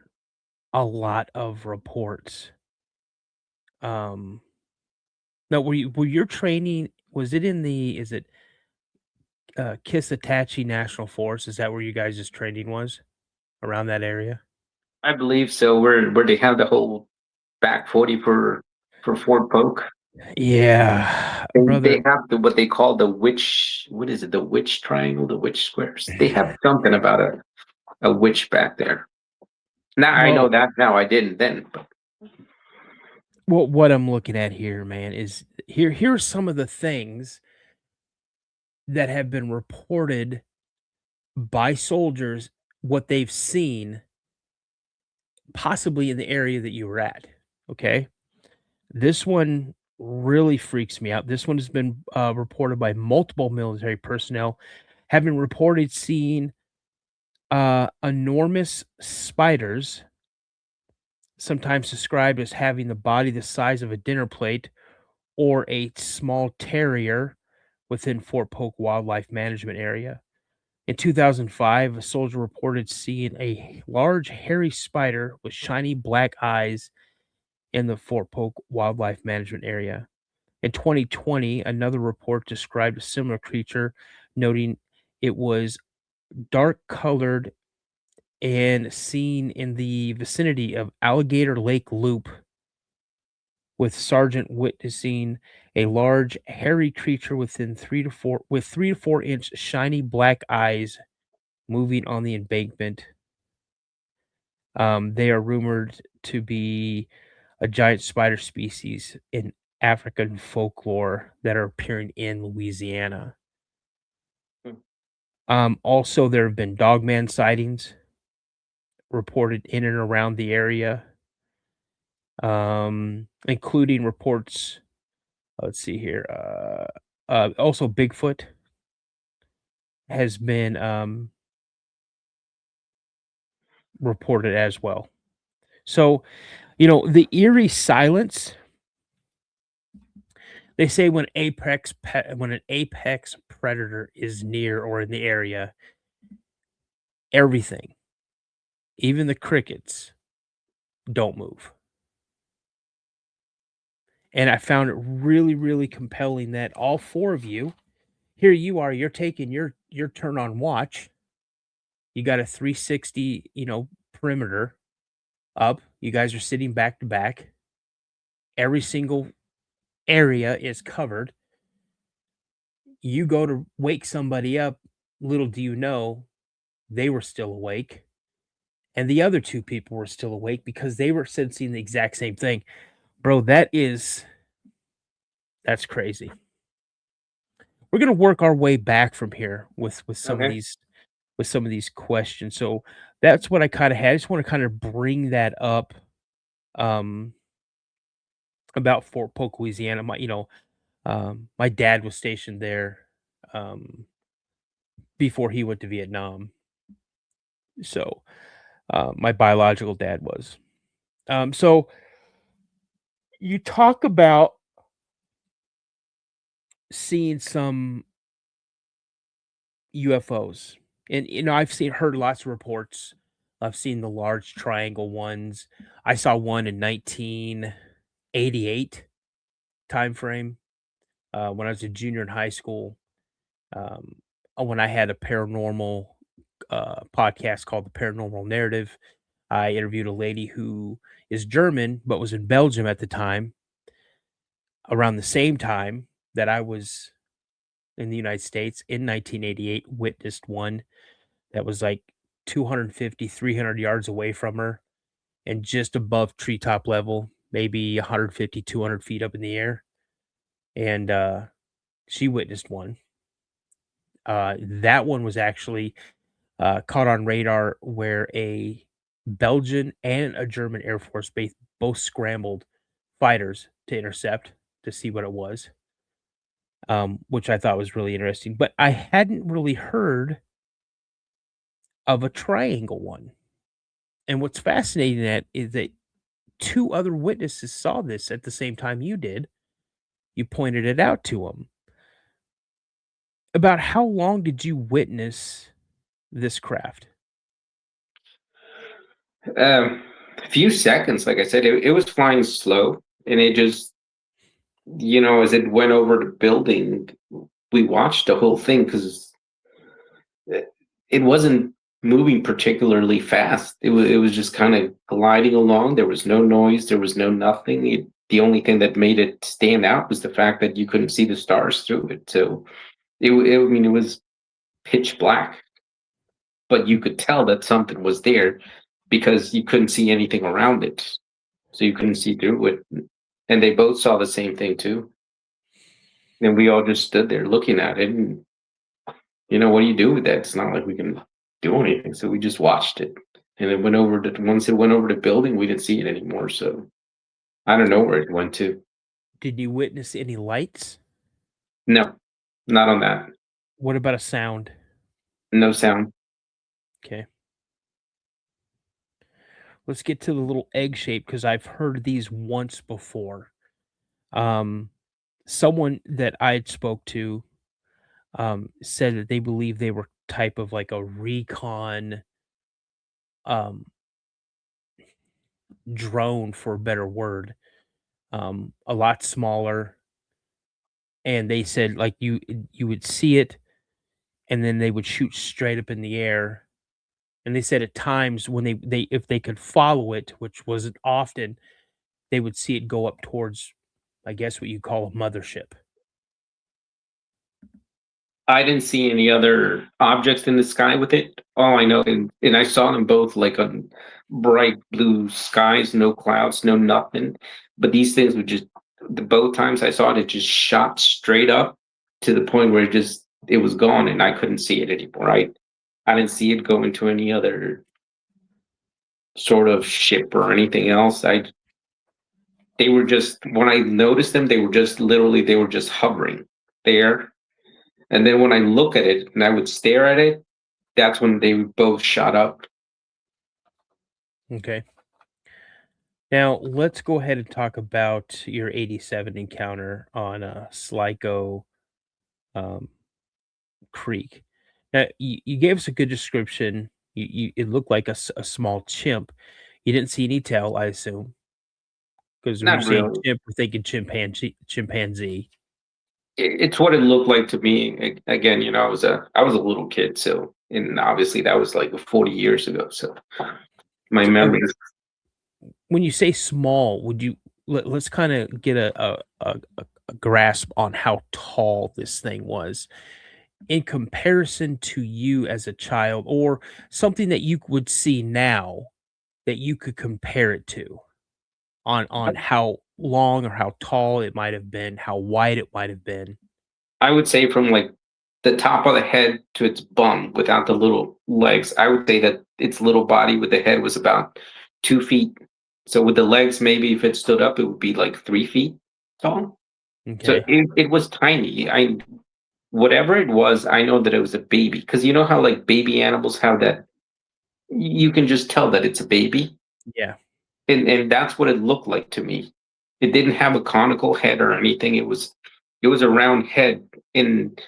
a lot of reports. Um now were your training was it in the is it Kisatachi National Forest? Is that where you guys' training was? Around that area? I believe so. Where they have the whole back 40 for Fort Polk. Yeah, They brother. have what they call the witch. What is it? The witch triangle, the witch squares. They have something about a witch back there. Now I know Well, that. Now I didn't then. But what I'm looking at here, man, is here are some of the things that have been reported by soldiers, what they've seen possibly in the area that you were at. Okay. This one really freaks me out. This one has been reported by multiple military personnel having reported seeing enormous spiders, sometimes described as having the body the size of a dinner plate, or a small terrier within Fort Polk Wildlife Management Area. In 2005, a soldier reported seeing a large hairy spider with shiny black eyes in the Fort Polk Wildlife Management Area. In 2020, another report described a similar creature, noting it was dark colored and seen in the vicinity of Alligator Lake Loop, with Sergeant witnessing a large hairy creature within 3 to 4 inch shiny black eyes moving on the embankment. They are rumored to be a giant spider species in African folklore that are appearing in Louisiana. Hmm. Also, there have been Dogman sightings reported in and around the area, including reports. Let's see here. Also, Bigfoot has been reported as well. So, the eerie silence. They say when an apex predator is near or in the area, everything, even the crickets, don't move. And I found it really, really compelling that all four of you, here you are, you're taking your turn on watch. You got a 360, perimeter up. You guys are sitting back to back. Every single area is covered. You go to wake somebody up, little do you know, they were still awake. And the other two people were still awake because they were sensing the exact same thing. Bro, that's crazy. We're gonna work our way back from here with okay. some of these questions. So that's what I kind of had. I just want to kind of bring that up um about Fort Polk, Louisiana. My dad was stationed there um before he went to Vietnam. So my biological dad was. So you talk about seeing some UFOs. And I've heard lots of reports I've seen the large triangle ones. I saw one in 1988 time frame when I was a junior in high school. Um, when I had a paranormal podcast called The Paranormal Narrative, I interviewed a lady who is German but was in Belgium at the time, around the same time that I was in the United States in 1988, witnessed one that was like 250, 300 yards away from her and just above treetop level, maybe 150, 200 feet up in the air. And she witnessed one. That one was actually caught on radar where a Belgian and a German Air Force base both scrambled fighters to intercept to see what it was, which I thought was really interesting. But I hadn't really heard of a triangle one. And what's fascinating that is that two other witnesses saw this at the same time you did. You pointed it out to them. About how long did you witness this craft? A few seconds, like I said, it was flying slow, and it just, as it went over the building, we watched the whole thing because it wasn't moving particularly fast. It was just kind of gliding along. There was no noise. There was no nothing. The only thing that made it stand out was the fact that you couldn't see the stars through it. So I mean, it was pitch black, but you could tell that something was there because you couldn't see anything around it. So you couldn't see through it. And they both saw the same thing too. And we all just stood there looking at it. And, what do you do with that? It's not like we can do anything. So we just watched it. And once it went over the building, we didn't see it anymore. So I don't know where it went to. Did you witness any lights? No, not on that. What about a sound? No sound. Okay. Let's get to the little egg shape because I've heard these once before. Someone that I spoke to said that they believe they were type of like a recon um, drone, for a better word, a lot smaller. And they said like you would see it, and then they would shoot straight up in the air. And they said at times when they if they could follow it, which wasn't often, they would see it go up towards, I guess, what you call a mothership. I didn't see any other objects in the sky with it. All I know, and I saw them both like on bright blue skies, no clouds, no nothing. But these things would just, the both times I saw it, it just shot straight up to the point where it was gone and I couldn't see it anymore. I didn't see it go into any other sort of ship or anything else. They were just, when I noticed them, they were just hovering there. And then when I look at it and I would stare at it, that's when they both shot up. Okay. Now let's go ahead and talk about your 87 encounter on Sligo Creek. Now you gave us a good description. It looked like a small chimp. You didn't see any tail, I assume, because when Not you're saying really. chimp, we're thinking chimpanzee. It's what it looked like to me. Again, I was a little kid, so, and obviously that was like 40 years ago. So my So memories. when you say small, would you let's kind of get a grasp on how tall this thing was in comparison to you as a child, or something that you would see now that you could compare it to on how long or how tall it might have been, how wide it might have been. I would say from like the top of the head to its bum without the little legs. I would say that its little body with the head was about 2 feet. So with the legs, maybe if it stood up, it would be like 3 feet tall. So Okay. it was tiny. Whatever it was, I know that it was a baby, because you know how like baby animals have that, you can just tell that it's a baby, Yeah. and that's what it looked like to me. It didn't have a conical head or anything. It was a round head, and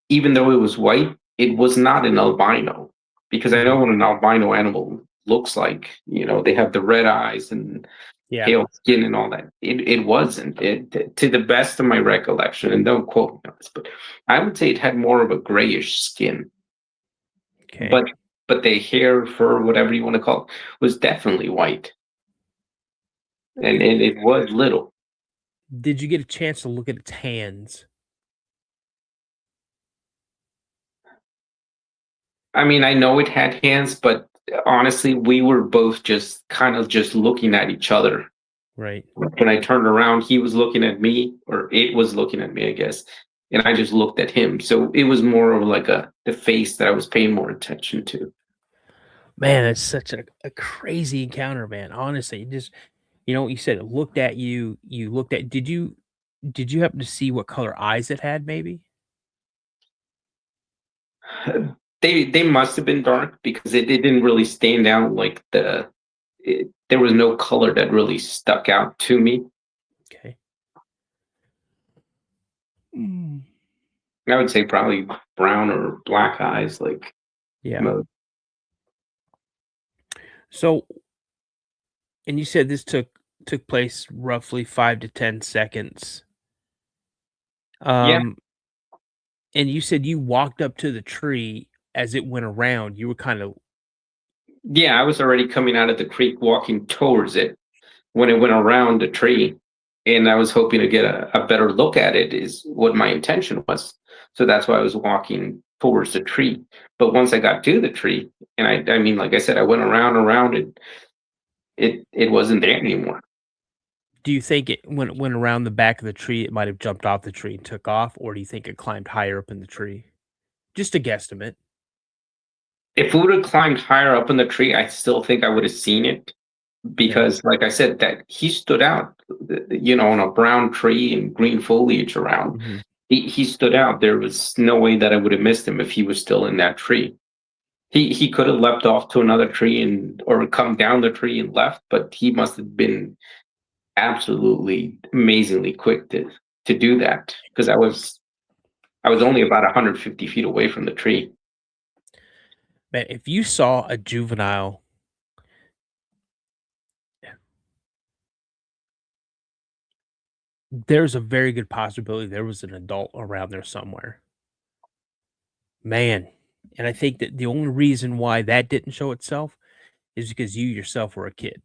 even though it was white, it was not an albino, because I know what an albino animal looks like. They have the red eyes and Yeah. pale skin and all that. It wasn't. To the best of my recollection, and don't quote me on this, but I would say it had more of a grayish skin. Okay. But the hair, fur, whatever you want to call it, was definitely white. And it was little. Did you get a chance to look at its hands? I mean, I know it had hands, but honestly, we were both just kind of just looking at each other. Right. When I turned around, he was looking at me, or it was looking at me, I guess. And I just looked at him. So it was more of like the face that I was paying more attention to. Man, that's such a crazy encounter, man. Honestly, just you said it looked at you. You looked at. Did you happen to see what color eyes it had? Maybe. They must have been dark because it didn't really stand out like there was no color that really stuck out to me. Okay. I would say probably brown or black eyes, like Yeah. most. So, and you said this took place roughly 5 to 10 seconds. Yeah, And you said you walked up to the tree as it went around. You were kind of yeah. I was already coming out of the creek, walking towards it when it went around the tree, and I was hoping to get a better look at it. Is what my intention was. So that's why I was walking towards the tree. But once I got to the tree, and I mean, like I said, I went around it. It wasn't there anymore. Do you think it when it went around the back of the tree, it might have jumped off the tree and took off, or do you think it climbed higher up in the tree? Just a guesstimate. If we would have climbed higher up in the tree, I still think I would have seen it because, like I said, that he stood out, on a brown tree and green foliage around. Mhm. He stood out. There was no way that I would have missed him if he was still in that tree. He could have leapt off to another tree or come down the tree and left, but he must have been absolutely amazingly quick to do that because I was only about 150 feet away from the tree. Man, if you saw a juvenile, there's a very good possibility there was an adult around there somewhere. Man, and I think that the only reason why that didn't show itself is because you yourself were a kid.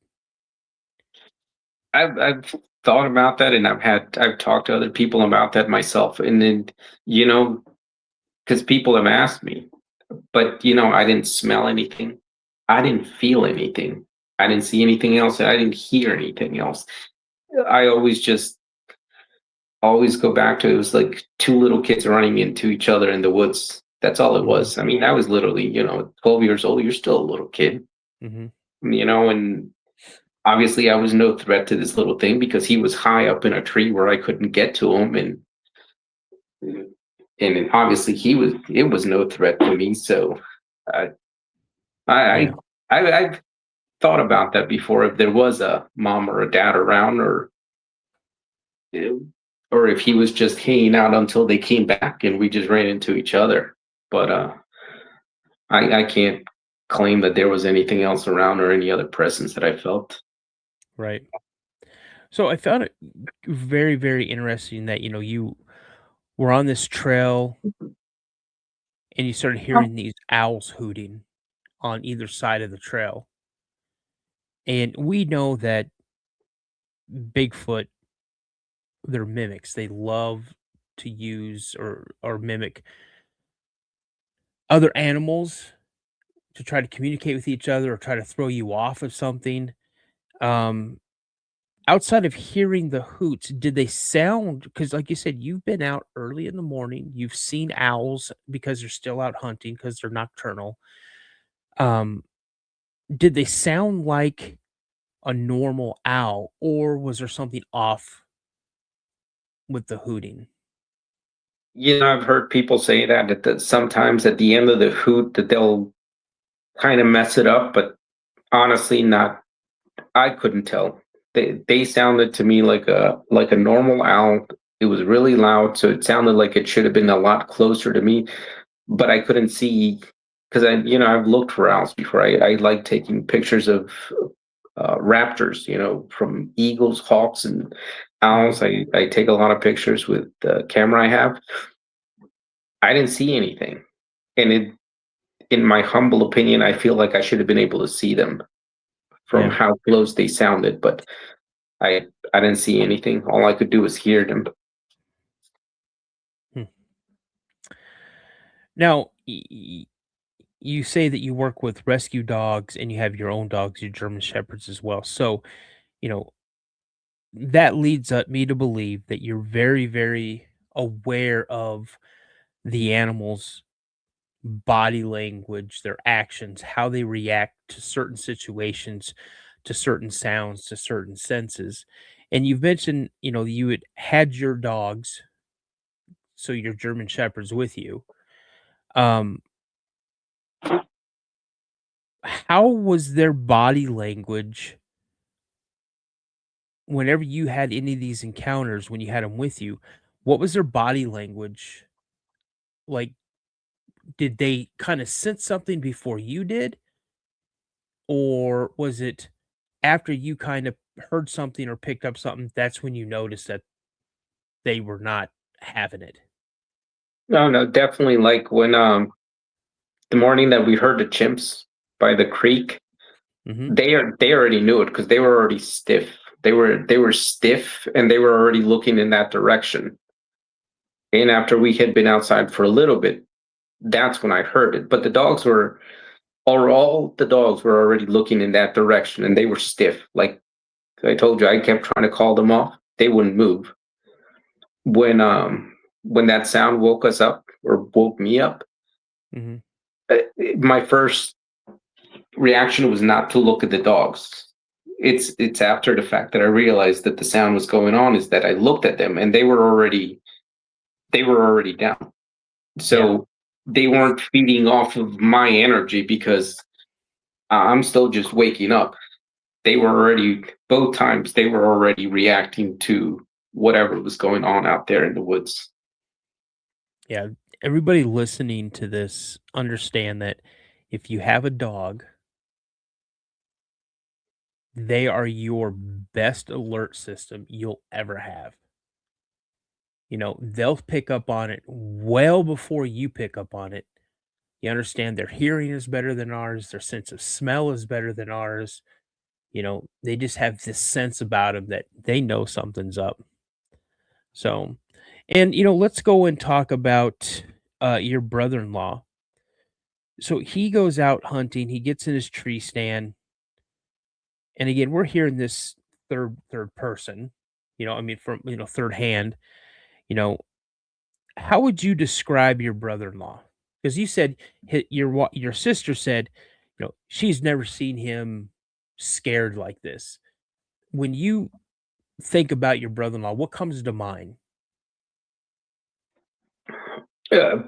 I've thought about that, and I've talked to other people about that myself, and then because people have asked me, but I didn't smell anything, I didn't feel anything, I didn't see anything else, and I didn't hear anything else. I always go back to it was like two little kids running into each other in the woods. That's all it Mhm. was. I mean, I was literally 12 years old. You're still a little kid, Mhm. and obviously I was no threat to this little thing because he was high up in a tree where I couldn't get to him, and then obviously it was no threat to me. So I Yeah. I've thought about that before. If there was a mom or a dad around, or if he was just hanging out until they came back and we just ran into each other. But I can't claim that there was anything else around or any other presence that I felt. Right. So I found it very, very interesting that, you were on this trail and you started hearing these owls hooting on either side of the trail. And we know that Bigfoot, they're mimics. They love to use or mimic other animals to try to communicate with each other or try to throw you off of something. Um, Outside of hearing the hoots, did they sound? Because, like you said, you've been out early in the morning, you've seen owls because they're still out hunting because 'cause they're nocturnal. Um, did they sound like a normal owl, or was there something off with the hooting? I've heard people say that sometimes at the end of the hoot that they'll kind of mess it up, but honestly, not. I couldn't tell. They sounded to me like a normal owl. It was really loud, so it sounded like it should have been a lot closer to me, but I couldn't see because I've looked for owls before. I like taking pictures of raptors, from eagles, hawks, and owls. I take a lot of pictures with the camera I have. I didn't see anything, and in my humble opinion, I feel like I should have been able to see them from Yeah. how close they sounded, but I didn't see anything. All I could do was hear them. Now, you say that you work with rescue dogs and you have your own dogs, your German Shepherds as well. So, you know, that leads me to believe that you're very, very aware of the animals' body language, their actions, how they react to certain situations, to certain sounds, to certain senses. And you've mentioned, you had your dogs, so your German Shepherds with you. Um, how was their body language whenever you had any of these encounters when you had them with you? What was their body language like? Did they kind of sense something before you did? Or was it after you kind of heard something or picked up something, that's when you noticed that they were not having it? No, no, definitely. Like when the morning that we heard the chimps by the creek, Mhm. they already knew it because they were already stiff. They were stiff and they were already looking in that direction. And after we had been outside for a little bit, that's when I heard it. But the dogs were, or all the dogs were already looking in that direction and they were stiff. Like I told you, I kept trying to call them off. They wouldn't move. When that sound woke us up or woke me up, Mhm. uh, my first reaction was not to look at the dogs. It's after the fact that I realized that the sound was going on is that I looked at them and they were already down. Yeah. So they weren't feeding off of my energy because I'm still just waking up. They were already, both times they were already reacting to whatever was going on out there in the woods. Yeah. Everybody listening to this, understand that if you have a dog, they are your best alert system you'll ever have. They'll pick up on it well before you pick up on it. You understand their hearing is better than ours, their sense of smell is better than ours. They just have this sense about them that they know something's up. So, and let's go and talk about your brother-in-law. So he goes out hunting, he gets in his tree stand, and again, we're hearing this third person, I mean from third hand, you know, how would you describe your brother-in-law? Because you said your sister said, she's never seen him scared like this. When you think about your brother-in-law, what comes to mind? Uh,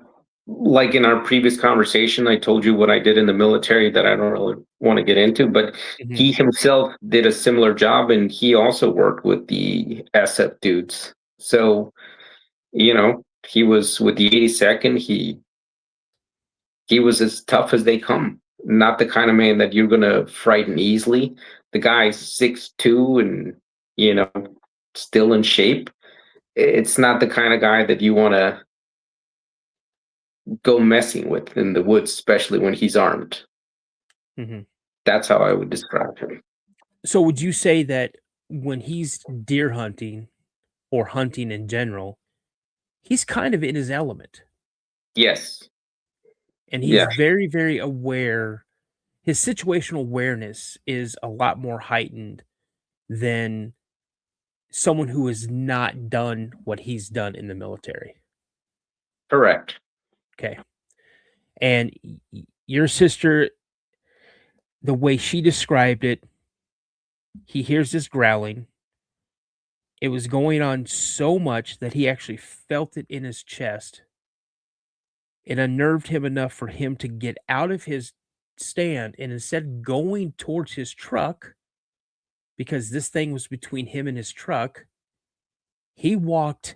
like in our previous conversation, I told you what I did in the military that I don't really want to get into, but Mhm. he himself did a similar job and he also worked with the SF dudes. So, he was with the 82nd. He was as tough as they come. Not the kind of man that you're gonna frighten easily. The guy's 6'2" and you know still in shape. It's not the kind of guy that you want to go messing with in the woods, especially when he's armed. Mhm. That's how I would describe him. So would you say that when he's deer hunting or hunting in general, he's kind of in his element Yes. and he's Yeah. very, very aware. His situational awareness is a lot more heightened than someone who has not done what he's done in the military. Correct. Okay. And your sister, the way she described it, he hears this growling. It was going on so much that he actually felt it in his chest. It unnerved him enough for him to get out of his stand and instead going towards his truck, because this thing was between him and his truck, he walked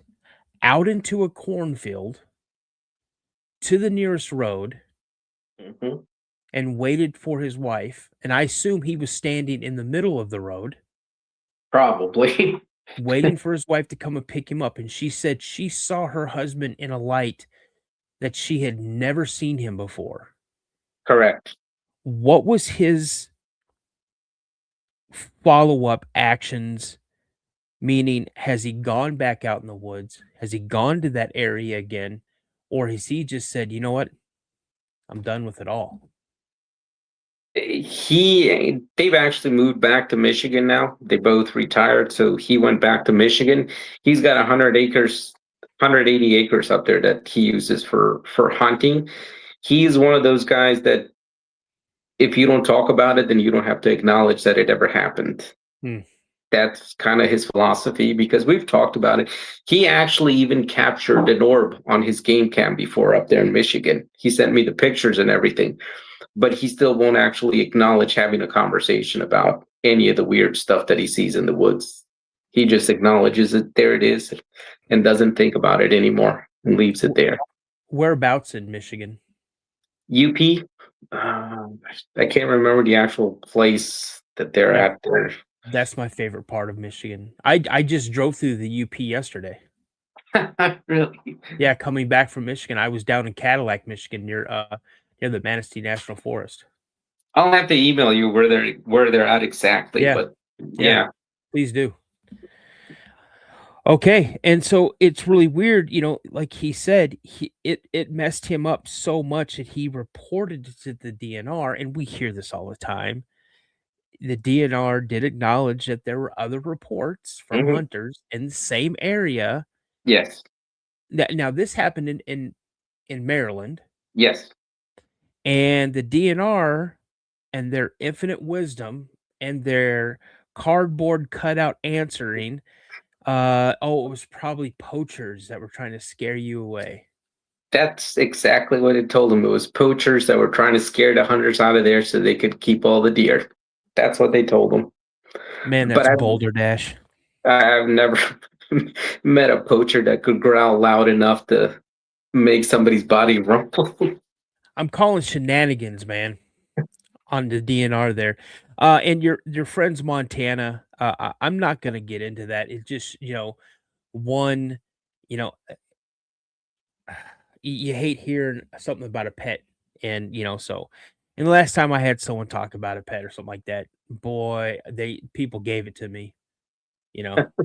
out into a cornfield to the nearest road, Mhm. and waited for his wife. And I assume he was standing in the middle of the road Probably. waiting for his wife to come and pick him up. And she said she saw her husband in a light that she had never seen him before. Correct. What was his follow-up actions? Meaning, has he gone back out in the woods? Has he gone to that area again? Or has he just said, you know what? I'm done with it all. They've actually moved back to Michigan now. They both retired, so he went back to Michigan. He's got 100 acres, 180 acres up there that he uses for hunting. He's one of those guys that if you don't talk about it, then you don't have to acknowledge that it ever happened. Hmm. That's kind of his philosophy because we've talked about it. He actually even captured an orb on his game cam before up there in Michigan. He sent me the pictures and everything, but he still won't actually acknowledge having a conversation about any of the weird stuff that he sees in the woods. He just acknowledges it, there it is, and doesn't think about it anymore and leaves it there. Whereabouts in Michigan? UP, I can't remember the actual place that they're Yeah. at there. That's my favorite part of Michigan. I just drove through the UP yesterday. Really? Yeah, coming back from Michigan, I was down in Cadillac, Michigan, near the Manistee National Forest. I'll have to email you where they're at exactly, Yeah. but Yeah. yeah. Please do. Okay, and so it's really weird, like he said, it messed him up so much that he reported it to the DNR, and we hear this all the time. The DNR did acknowledge that there were other reports from Mhm. hunters in the same area. Yes. Now this happened in Maryland, Yes. and the DNR and their infinite wisdom and their cardboard cutout answering, it was probably poachers that were trying to scare you away. That's exactly what it told them. It was poachers that were trying to scare the hunters out of there so they could keep all the deer. That's what they told them. Man, But that's Boulder Dash. I've never met a poacher that could growl loud enough to make somebody's body rumble. I'm calling shenanigans, man, on the DNR there. And your friends Montana, I'm not gonna get into that. It's just, one, you know, you hate hearing something about a pet, and so. And the last time I had someone talk about a pet or something like that, boy, people gave it to me,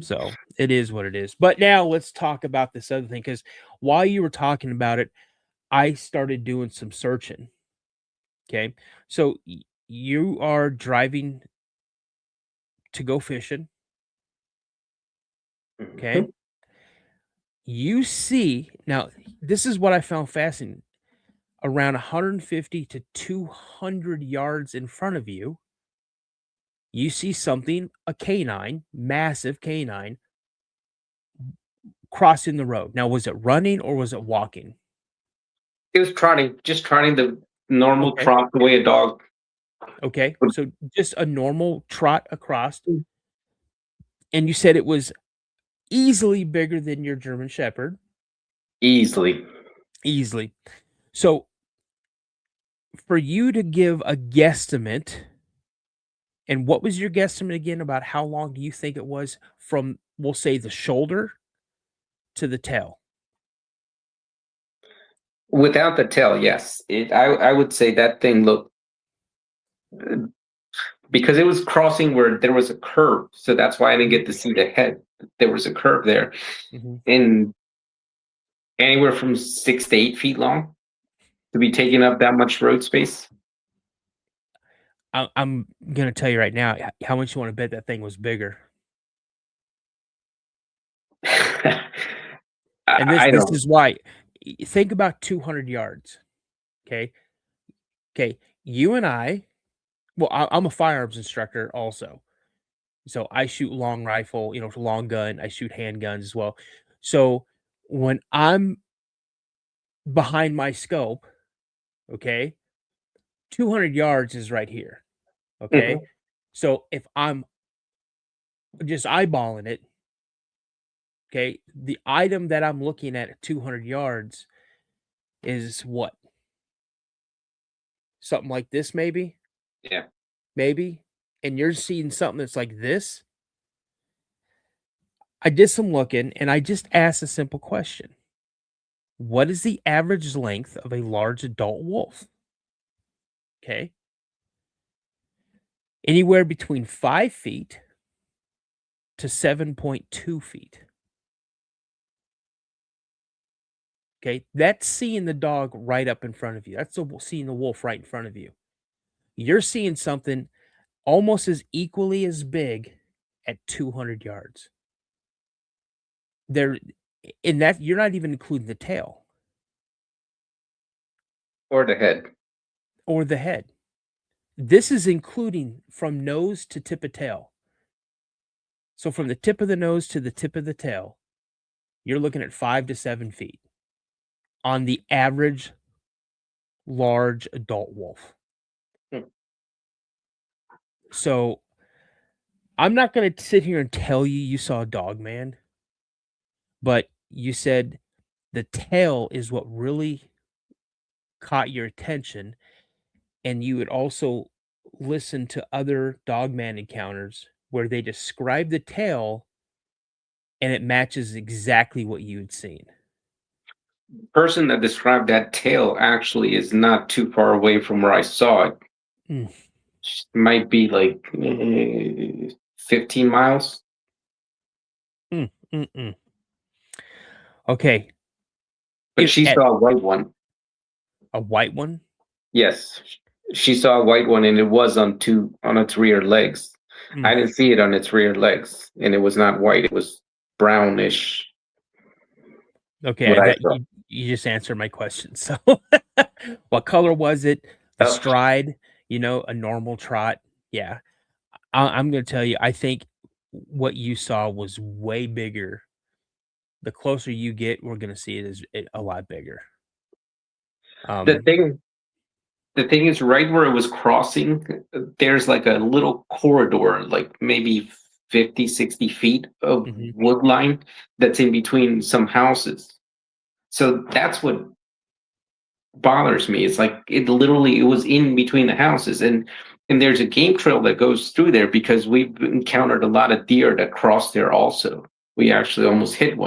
So it is what it is. But now let's talk about this other thing, because while you were talking about it, I started doing some searching. Okay, so you are driving to go fishing. Okay, you see now. This is what I found fascinating. Around 150 to 200 yards in front of you, you see something, a canine, massive canine, crossing the road. Now, was it running or was it walking? It was trotting, just trotting the normal Okay. trot the way a dog. Okay. So just a normal trot across. And you said it was easily bigger than your German Shepherd. Easily. Easily. So for you to give a guesstimate, and what was your guesstimate again about how long do you think it was from, we'll say, the shoulder to the tail? Without the tail, yes. I would say that thing looked, because it was crossing where there was a curve. So that's why I didn't get to see the head. There was a curve there. Mhm. And anywhere from 6 to 8 feet long to be taking up that much road space. I'm gonna tell you right now, how much you want to bet that thing was bigger? And this I this don't. is why. Think about 200 yards. Okay. Okay. You and I, well, I'm a firearms instructor also. So I shoot long rifle, long gun. I shoot handguns as well. So when I'm behind my scope, okay, 200 yards is right here. Okay. Mhm. So if I'm just eyeballing it, okay, the item that I'm looking at 200 yards is what? something like this, maybe, Yeah. and you're seeing something that's like this. I did some looking and I just asked a simple question. What is the average length of a large adult wolf? Okay. Anywhere between 5 feet to 7.2 feet. Okay. That's seeing the dog right up in front of you. That's seeing the wolf right in front of you. You're seeing something almost as equally as big at 200 yards. There, in that, you're not even including the tail Or the head. or the head. This is including from nose to tip of tail. So from the tip of the nose to the tip of the tail, you're looking at 5 to 7 feet on the average large adult wolf. Hmm. So I'm not going to sit here and tell you saw Dogman, but you said the tail is what really caught your attention, and you would also listen to other Dogman encounters where they describe the tail and it matches exactly what you had seen. Person that described that tail actually is not too far away from where I saw it. Mm. Might be like 15 miles. Okay. But she saw a white one. A white one? Yes. She saw a white one and it was on its rear legs. I didn't see it on its rear legs, and it was not white, it was brownish. Okay, you just answered my question. So what color was it? The stride, a normal trot. Yeah. I'm going to tell you, I think what you saw was way bigger. The closer you get, we're going to see it as a lot bigger. The thing is, right where it was crossing, there's like a little corridor, like maybe 50, 60 feet of wood line that's in between some houses. So that's what bothers me. It's like it was in between the houses, and there's a game trail that goes through there because we've encountered a lot of deer that cross there also. We actually almost hit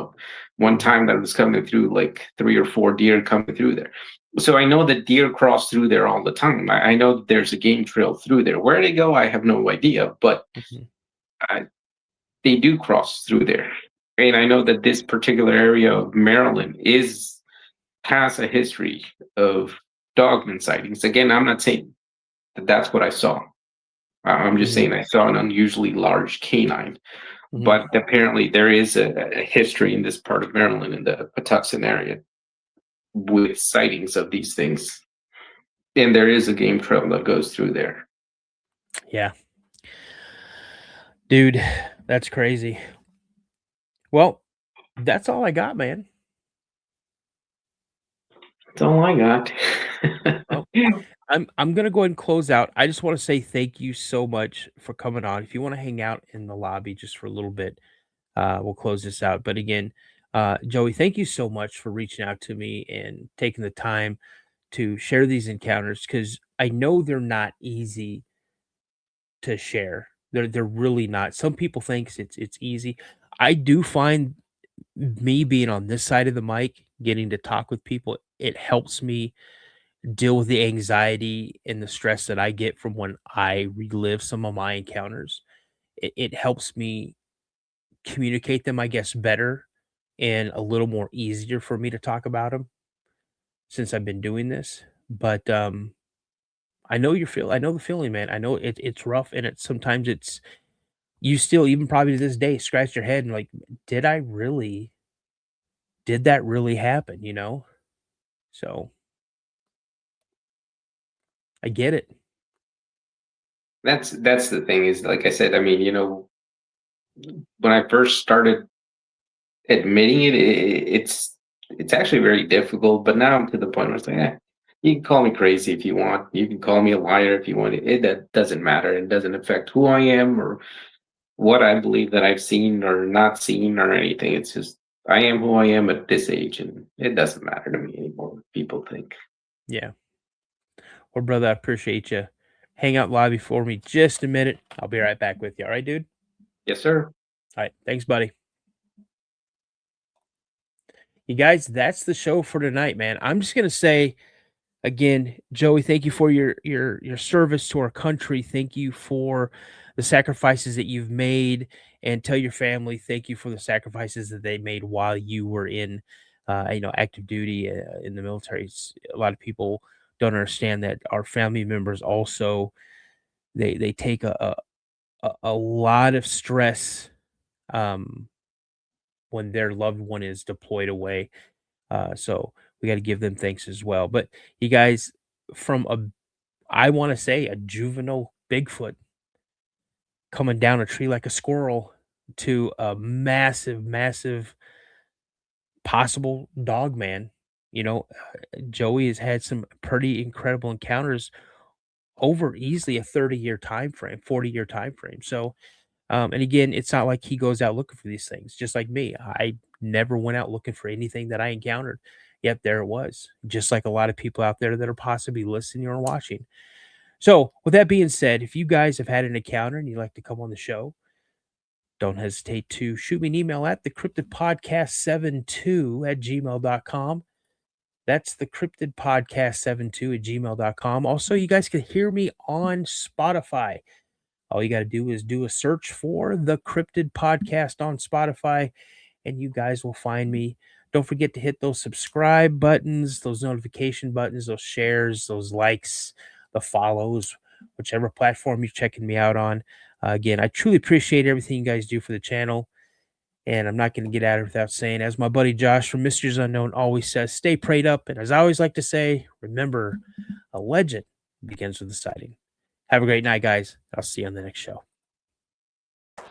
one time that was coming through, like 3 or 4 deer coming through there. So I know that deer cross through there all the time. I know that there's a game trail through there. Where they go, I have no idea, but they do cross through there. And I know that this particular area of Maryland has a history of Dogman sightings. Again, I'm not saying that that's what I saw. I'm just saying I saw an unusually large canine. But apparently there is a history in this part of Maryland, in the Patuxent area, with sightings of these things. And there is a game trail that goes through there. Yeah. Dude, that's crazy. Well, that's all I got, man. That's all I got. Well, I'm gonna go ahead and close out. I just want to say thank you so much for coming on. If you want to hang out in the lobby just for a little bit, we'll close this out. But again, Joey, thank you so much for reaching out to me and taking the time to share these encounters, because I know they're not easy to share. They're really not. Some people think it's easy. I do find me being on this side of the mic, getting to talk with people, it helps me deal with the anxiety and the stress that I get from when I relive some of my encounters. It helps me communicate them, I guess, better and a little more easier for me to talk about them since I've been doing this. But I know I know the feeling, man. I know it's rough, and sometimes you still, even probably to this day, scratch your head and like, did that really happen? So I get it. That's the thing, is, like I said, I mean, when I first started admitting it, it's actually very difficult. But now I'm to the point where it's like, you can call me crazy if you want. You can call me a liar if you want. That doesn't matter. It doesn't affect who I am or what I believe that I've seen or not seen or anything. It's just I am who I am at this age, and it doesn't matter to me anymore what people think. Yeah. Well, brother, I appreciate you. Hang out live for me just a minute. I'll be right back with you. All right, dude? Yes, sir. All right. Thanks, buddy. You guys, that's the show for tonight, man. I'm just gonna say again, Joey, thank you for your service to our country. Thank you for the sacrifices that you've made, and tell your family thank you for the sacrifices that they made while you were in, active duty in the military. A lot of people don't understand that our family members also they take a lot of stress um, when their loved one is deployed away. So we got to give them thanks as well. But you guys, from I want to say a juvenile Bigfoot coming down a tree like a squirrel to a massive, massive possible Dogman. Joey has had some pretty incredible encounters over easily a 30-year time frame, 40-year time frame. So, and again, it's not like he goes out looking for these things, just like me. I never went out looking for anything that I encountered. Yet there it was, just like a lot of people out there that are possibly listening or watching. So, with that being said, if you guys have had an encounter and you'd like to come on the show, don't hesitate to shoot me an email at the Cryptid Podcast 72 at gmail.com. That's the Cryptid Podcast 72 at gmail.com. Also, you guys can hear me on Spotify. All you got to do is do a search for the Cryptid Podcast on Spotify, and you guys will find me. Don't forget to hit those subscribe buttons, those notification buttons, those shares, those likes, the follows, whichever platform you're checking me out on. Again, I truly appreciate everything you guys do for the channel. And I'm not going to get out of it without saying, as my buddy Josh from Mysteries Unknown always says, stay prayed up. And as I always like to say, remember, a legend begins with a sighting. Have a great night, guys. I'll see you on the next show.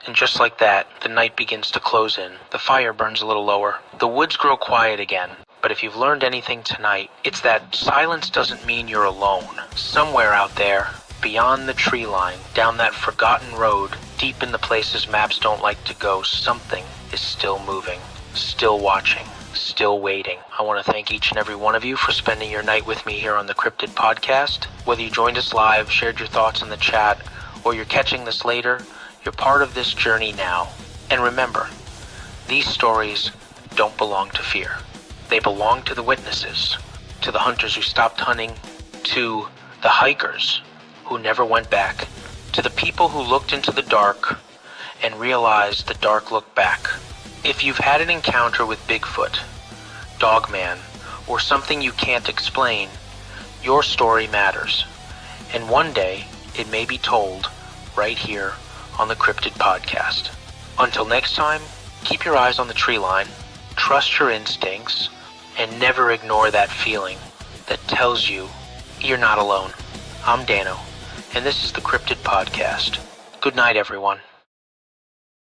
And just like that, the night begins to close in. The fire burns a little lower. The woods grow quiet again. But if you've learned anything tonight, it's that silence doesn't mean you're alone. Somewhere out there, beyond the tree line, down that forgotten road, deep in the places maps don't like to go, something is still moving, still watching, still waiting. I want to thank each and every one of you for spending your night with me here on the Cryptid Podcast. Whether you joined us live, shared your thoughts in the chat, or you're catching this later, you're part of this journey now. And remember, these stories don't belong to fear. They belong to the witnesses, to the hunters who stopped hunting, to the hikers who never went back, to the people who looked into the dark and realized the dark looked back. If you've had an encounter with Bigfoot, Dogman, or something you can't explain, your story matters. And one day, it may be told right here on the Cryptid Podcast. Until next time, keep your eyes on the tree line, trust your instincts, and never ignore that feeling that tells you you're not alone. I'm Dano, and this is the Cryptid Podcast. Good night, everyone.